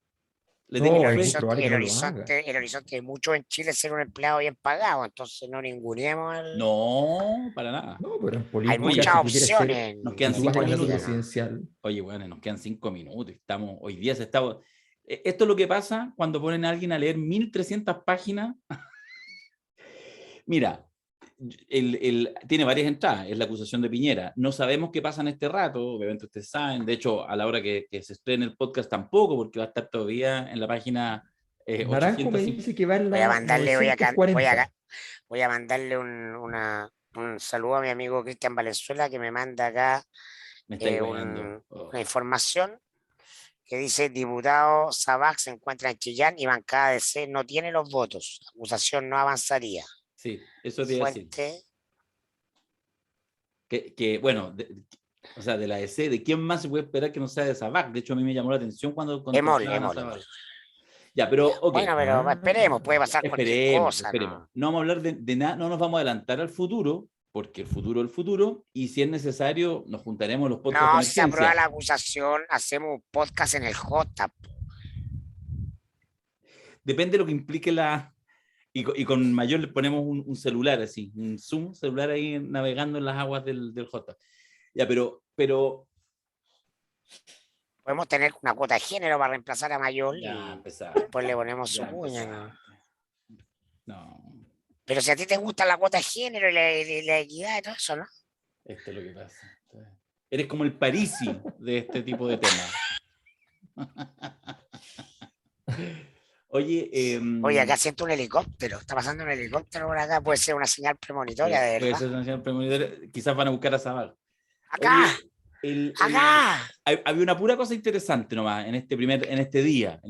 Le tengo No, es muy fe. probable que no lo haga. El horizonte de muchos en Chile es ser un empleado bien pagado, entonces no ninguneemos No, para nada. No, pero en Hay política, muchas si tú quieres ser, opciones Nos si quedan tú vas a 5 candidato minutos. presidencial, Oye, bueno, nos quedan 5 minutos. Hoy día se está. Esto es lo que pasa cuando ponen a alguien a leer 1300 páginas. Mira, tiene varias entradas, es la acusación de Piñera. No sabemos qué pasa en este rato, obviamente ustedes saben, de hecho, a la hora que se estrene el podcast tampoco, porque va a estar todavía en la página Naranjo me 850. dice que va en Voy a la mandarle, 940. voy a mandarle un saludo a mi amigo Cristian Valenzuela, que me manda acá Me estáis weando. una información que dice: diputado Sabac se encuentra en Chillán y bancada de C no tiene los votos. Acusación no avanzaría. Sí, eso te iba a decir. Fuente. Bueno, o sea, de la EC, ¿de quién más se puede esperar que no sea de Sabac? De hecho, a mí me llamó la atención cuando Emol. Ya, pero ok. Bueno, pero esperemos, puede pasar cualquier cosa. Esperemos. No vamos a hablar de nada, no nos vamos a adelantar al futuro, porque el futuro es el futuro, y si es necesario, nos juntaremos los podcasts de No, si se aprueba emergencia. la acusación, hacemos un podcast en el J. Depende de lo que implique la... Y con mayor le ponemos un celular así, un Zoom celular ahí navegando en las aguas del J. Ya, pero Podemos tener una cuota de género para reemplazar a Mayol ya y empezar. después le ponemos su Ya cuña, ¿no? No, Pero si a ti te gusta la cuota de género y la equidad y todo eso, ¿no? esto es lo que pasa. Eres como el Parisi de este tipo de temas. Oye, Oye, acá siento un helicóptero. Está pasando un helicóptero por acá. Puede ser una señal premonitoria, de puede verdad. ser una señal premonitoria. Quizás van a buscar a Zabal. ¡Acá! ¡Acá! Había una pura cosa interesante nomás en este día,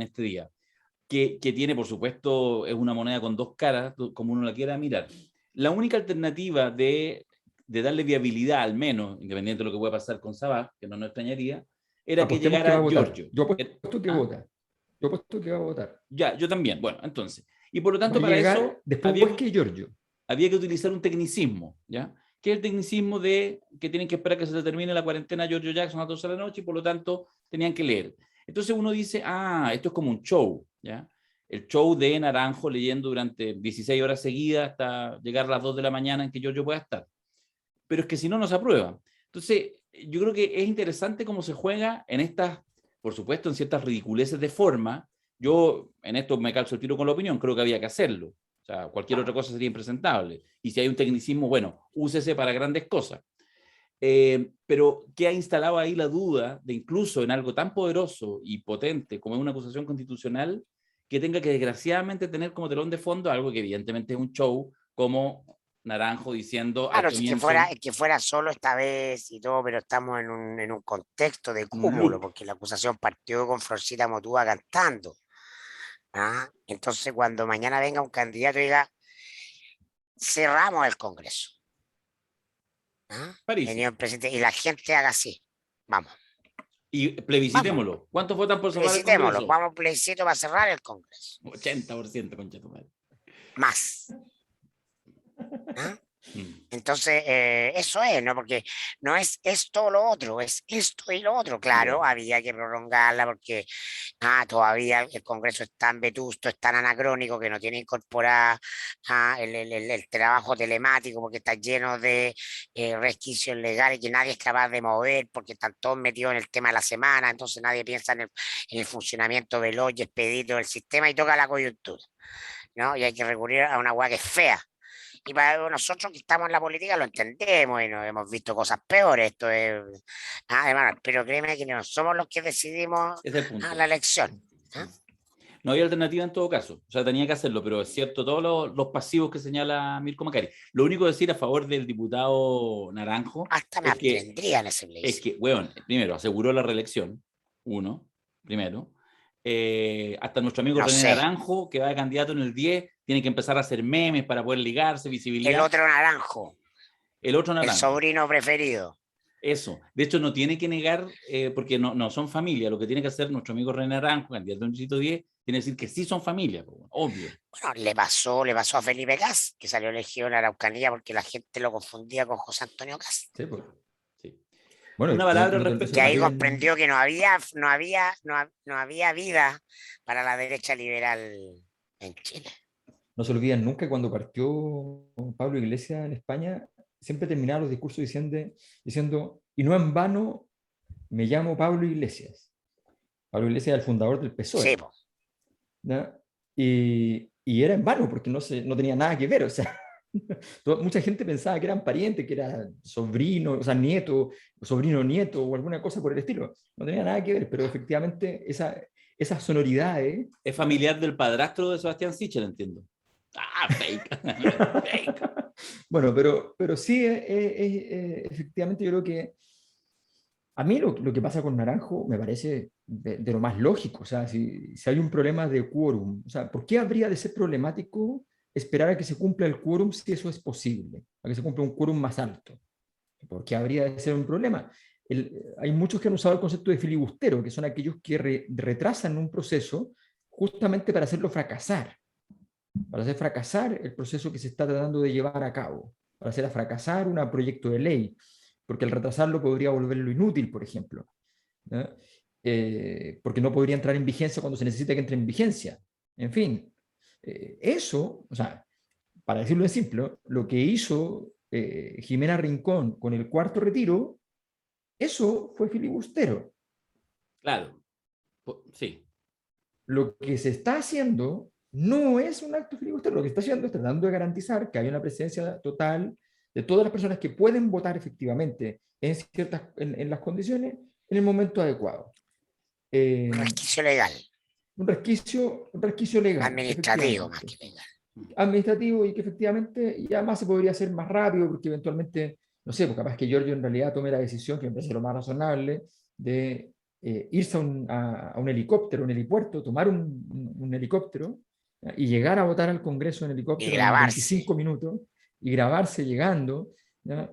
que tiene, por supuesto, es una moneda con dos caras, como uno la quiera mirar. La única alternativa de darle viabilidad, al menos, independiente de lo que pueda pasar con Sabah, que no nos extrañaría, era que Apostemos llegara va a votar. Giorgio. Yo apuesto que vota. Yo apuesto que va a votar. Ya, yo también. Bueno, entonces. Y por lo tanto, Va a para llegar eso después que Giorgio. había que utilizar un tecnicismo, ¿ya? Que es el tecnicismo de que tienen que esperar que se termine la cuarentena Giorgio Jackson a las 12 de la noche y por lo tanto tenían que leer. Entonces uno dice, esto es como un show, ¿ya? El show de Naranjo leyendo durante 16 horas seguidas hasta llegar a las 2 de la mañana en que Giorgio pueda estar. Pero es que si no, no se aprueba. Entonces, yo creo que es interesante cómo se juega en estas, por supuesto, en ciertas ridiculeces de forma. Yo en esto me calzo el tiro con la opinión, creo que había que hacerlo. O sea, cualquier otra cosa sería impresentable. Y si hay un tecnicismo, bueno, úsese para grandes cosas. Pero ¿qué ha instalado ahí la duda de incluso en algo tan poderoso y potente como es una acusación constitucional que tenga que desgraciadamente tener como telón de fondo algo que evidentemente es un show como Naranjo diciendo... Claro, si que fuera solo esta vez y todo, pero estamos en un contexto de cúmulo, porque la acusación partió con Florcita Motúa cantando. Entonces, cuando mañana venga un candidato y diga, cerramos el Congreso. Señor presidente, y la gente haga así. Vamos. Y plebiscitémoslo. Vamos. ¿Cuántos votan por cerrar el Congreso? Vamos a plebiscito para cerrar el Congreso. 80%, concha tu madre. Más. Entonces, eso es, ¿no? Porque no es esto o lo otro, es esto y lo otro. Claro, había que prolongarla porque todavía el Congreso es tan vetusto, es tan anacrónico que no tiene incorporada el trabajo telemático porque está lleno de resquicios legales que nadie es capaz de mover porque están todos metidos en el tema de la semana, entonces nadie piensa en el funcionamiento veloz y expedito del sistema y toca la coyuntura, ¿no? Y hay que recurrir a una hueá que es fea. Y para nosotros que estamos en la política lo entendemos y nos hemos visto cosas peores. Esto es, hermano, pero créeme que no somos los que decidimos la elección. No había alternativa en todo caso. O sea, tenía que hacerlo, pero es cierto, todos los pasivos que señala Mirko Macari. Lo único que decir a favor del diputado Naranjo... Hasta me abstendría en ese plebiscito. Es que, bueno, primero, aseguró la reelección. Primero. Hasta nuestro amigo René Naranjo, que va de candidato en el 10, tiene que empezar a hacer memes para poder ligarse, visibilidad. El otro Naranjo. El sobrino preferido. Eso. De hecho, no tiene que negar, porque no son familia. Lo que tiene que hacer nuestro amigo René Naranjo, candidato en el distrito 10, tiene que decir que sí son familia, obvio. Bueno, le pasó a Felipe Cas, que salió elegido en la Araucanía porque la gente lo confundía con José Antonio Cas. Sí, pues. Bueno, una palabra respecto que ahí comprendió que no había vida para la derecha liberal en Chile. No se olviden nunca cuando partió Pablo Iglesias en España, siempre terminaba los discursos diciendo, y no en vano me llamo Pablo Iglesias. Pablo Iglesias era el fundador del PSOE. Sí, ¿no? Y era en vano porque no tenía nada que ver, o sea, Mucha gente pensaba que eran parientes, que era sobrino, o sea, nieto, sobrino nieto o alguna cosa por el estilo. No tenía nada que ver, pero efectivamente esas sonoridades. Es familiar del padrastro de Sebastián Sichel, entiendo. Ah, fake. Fake. Bueno, pero sí, efectivamente yo creo que a mí lo que pasa con Naranjo me parece de lo más lógico. O sea, si hay un problema de quórum, o sea, ¿por qué habría de ser problemático esperar a que se cumpla el quórum si eso es posible? A que se cumpla un quórum más alto. ¿Por qué habría de ser un problema? Hay muchos que han usado el concepto de filibustero, que son aquellos que retrasan un proceso justamente para hacerlo fracasar, para hacer fracasar el proceso que se está tratando de llevar a cabo, para hacer fracasar un proyecto de ley, porque el retrasarlo podría volverlo inútil, por ejemplo, ¿no? Porque no podría entrar en vigencia cuando se necesita que entre en vigencia. En fin, eso, o sea, para decirlo en simple, lo que hizo Jimena Rincón con el cuarto retiro, eso fue filibustero. Claro. Sí. Lo que se está haciendo no es un acto filibustero, lo que está haciendo es tratando de garantizar que haya una presencia total de todas las personas que pueden votar efectivamente en las condiciones en el momento adecuado. Un resquicio legal, Un resquicio legal, administrativo más efectivamente. que legal. Administrativo y que efectivamente, y además se podría hacer más rápido porque eventualmente, no sé, pues capaz que Giorgio en realidad tome la decisión, que me parece lo más razonable, de irse a un helicóptero, un helipuerto, tomar un helicóptero, ¿ya? Y llegar a votar al Congreso en Y helicóptero en grabarse. 25 minutos y grabarse llegando, ¿ya?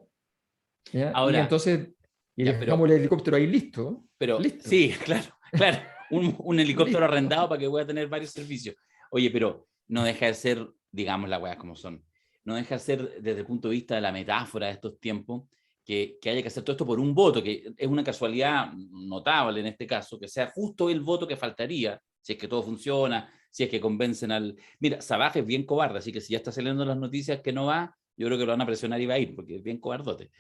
¿Ya? Y Ahora, entonces y ya, dejamos el helicóptero ahí listo. pero Listo. sí, claro, claro. Un helicóptero Listo. arrendado para que pueda tener varios servicios. Oye, pero no deja de ser, digamos las weas como son, no deja de ser desde el punto de vista de la metáfora de estos tiempos, que haya que hacer todo esto por un voto, que es una casualidad notable en este caso, que sea justo el voto que faltaría, si es que todo funciona, si es que convencen al... Mira, Sabaj es bien cobarde, así que si ya está saliendo las noticias que no va, yo creo que lo van a presionar y va a ir, porque es bien cobardote.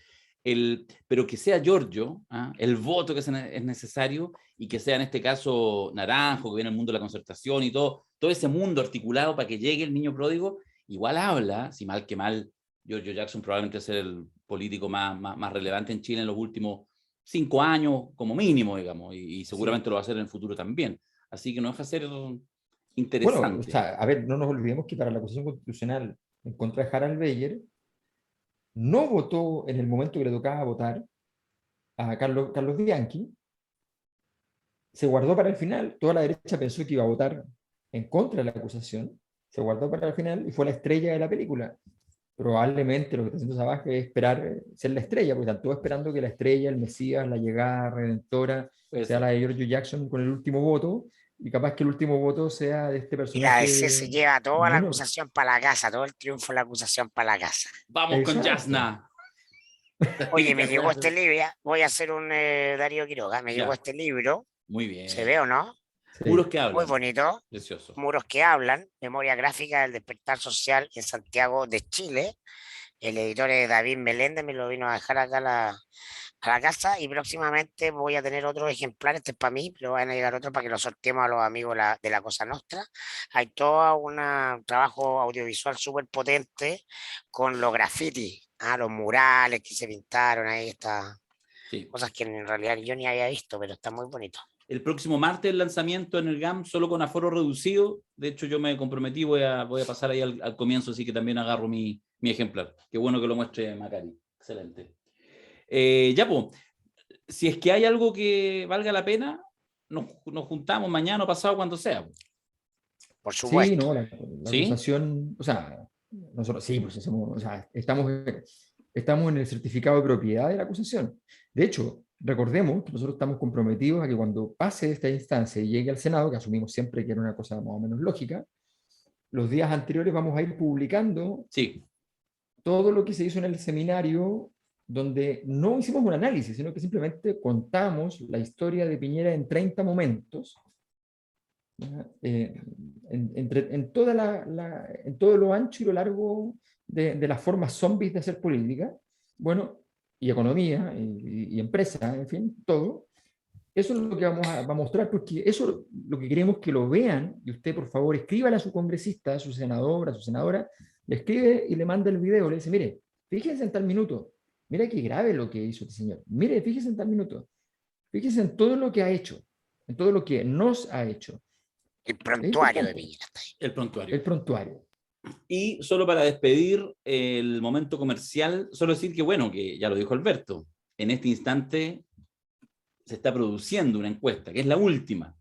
Pero que sea Giorgio, ¿ah? El voto que es necesario, y que sea en este caso Naranjo, que viene el mundo de la concertación y todo ese mundo articulado para que llegue el niño pródigo, igual habla, si mal que mal, Giorgio Jackson probablemente es el político más relevante en Chile en los últimos 5 años, como mínimo, digamos, y seguramente Sí. lo va a hacer en el futuro también. Así que no deja de ser Bueno, o interesante. sea, a ver, no nos olvidemos que para la acusación constitucional en contra de Harald Beyer, no votó en el momento que le tocaba votar a Carlos Bianchi, se guardó para el final, toda la derecha pensó que iba a votar en contra de la acusación, se guardó para el final y fue la estrella de la película. Probablemente lo que está haciendo Sabaj es esperar ser la estrella, porque están todos esperando que la estrella, el Mesías, la llegada redentora, Puede sea ser. la de Giorgio Jackson con el último voto, y capaz que el último voto sea de este Y la DC se personaje lleva toda la menor. acusación para la casa, todo el triunfo de la acusación para la casa. Vamos con Exacto. Jasna. Oye, me llegó este libro, voy a hacer un Darío Quiroga, me Ya. llegó este libro, Muy bien. ¿se ve o no? Muros Sí. que Muy hablan. bonito, Precioso. Muros que hablan, memoria gráfica del despertar social en Santiago de Chile. El editor es David Meléndez, me lo vino a dejar acá a la casa y próximamente voy a tener otro ejemplar, este es para mí, pero van a llegar otros para que lo sorteemos a los amigos de la Cosa Nostra. Hay todo un trabajo audiovisual súper potente con los grafitis, los murales que se pintaron, ahí estas Sí. cosas que en realidad yo ni había visto, pero está muy bonito. El próximo martes el lanzamiento en el GAM, solo con aforo reducido. De hecho, yo me comprometí, voy a pasar ahí al comienzo, así que también agarro mi ejemplar. Qué bueno que lo muestre Macari. Excelente. Ya, pues, si es que hay algo que valga la pena, nos juntamos mañana o pasado, cuando sea. Por Sí, supuesto. no, la ¿Sí? acusación, o sea, nosotros sí, pues o sea, estamos en el certificado de propiedad de la acusación. De hecho, recordemos que nosotros estamos comprometidos a que cuando pase esta instancia y llegue al Senado, que asumimos siempre que era una cosa más o menos lógica, los días anteriores vamos a ir publicando Sí. todo lo que se hizo en el seminario, donde no hicimos un análisis, sino que simplemente contamos la historia de Piñera en 30 momentos, en todo lo ancho y lo largo de las formas zombies de hacer política, bueno, y economía, y empresa, en fin, todo. Eso es lo que vamos a mostrar, porque eso lo que queremos que lo vean, y usted por favor escríbale a su congresista, a su senador, a su senadora, le escribe y le manda el video, le dice, mire, fíjense en tal minuto, mira qué grave lo que hizo este señor, mire, fíjense en tal minuto, fíjense en todo lo que ha hecho, en todo lo que nos ha hecho. El Es prontuario de importante, Piñera está ahí. El prontuario. el prontuario. Y solo para despedir el momento comercial, solo decir que, bueno, que ya lo dijo Alberto, en este instante se está produciendo una encuesta, que es la última.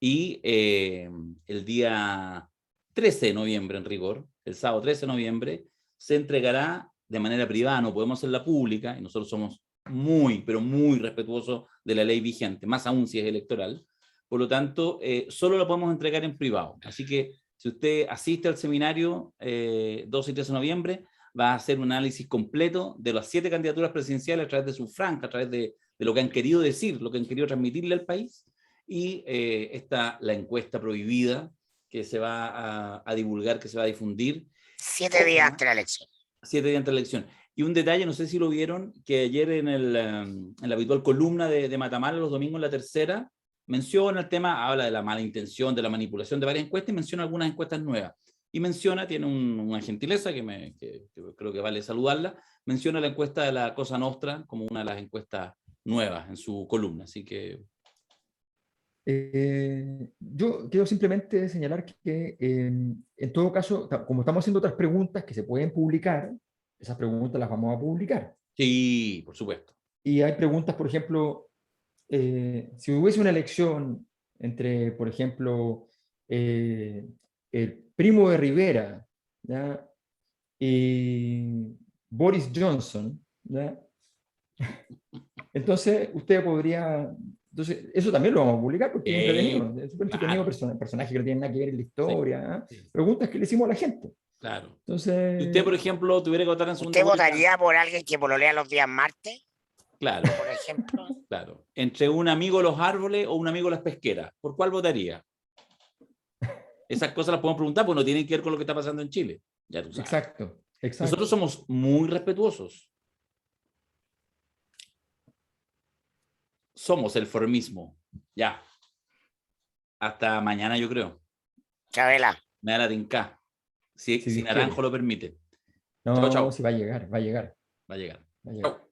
Y el día 13 de noviembre, en rigor, el sábado 13 de noviembre, se entregará de manera privada, no podemos hacerla pública, y nosotros somos muy, pero muy respetuosos de la ley vigente, más aún si es electoral. Por lo tanto, solo la podemos entregar en privado. Así que si usted asiste al seminario 12 y 13 de noviembre, va a hacer un análisis completo de las 7 candidaturas presidenciales a través de su franja, a través de lo que han querido decir, lo que han querido transmitirle al país, y está la encuesta prohibida que se va a divulgar, que se va a difundir. 7 días antes de la elección. 7 días antes de la elección. Y un detalle, no sé si lo vieron, que ayer en la habitual columna de Matamala, los domingos en la tercera, menciona el tema, habla de la mala intención, de la manipulación de varias encuestas y menciona algunas encuestas nuevas. Y menciona, tiene una gentileza que creo que vale saludarla, menciona la encuesta de la Cosa Nostra como una de las encuestas nuevas en su columna. Así que... Yo quiero simplemente señalar que en todo caso, como estamos haciendo otras preguntas que se pueden publicar, esas preguntas las vamos a publicar. Sí, por supuesto. Y hay preguntas, por ejemplo, si hubiese una elección entre, por ejemplo, el primo de Rivera, ¿ya? Y Boris Johnson, ¿ya? Entonces usted podría... Entonces, eso también lo vamos a publicar porque es entretenido. Es súper entretenido, personajes que no tienen nada que ver en la historia. Sí, sí. Preguntas que le hicimos a la gente. Claro. Entonces, Si usted, por ejemplo, tuviera que votar en segunda ¿Usted vuelta, votaría por alguien que pololea los días martes, claro, por ejemplo? claro, entre un amigo de los árboles o un amigo de las pesqueras, ¿por cuál votaría? Esas cosas las podemos preguntar porque no tienen que ver con lo que está pasando en Chile. Ya tú sabes. exacto, exacto. Nosotros somos muy respetuosos. Somos el formismo. Ya. Hasta mañana, yo creo. Chabela. Me da la tinca. Si Dios Naranjo quiere. lo permite. No, Chao, chao. si va a llegar, va a llegar, Va a llegar. va a llegar. Chao.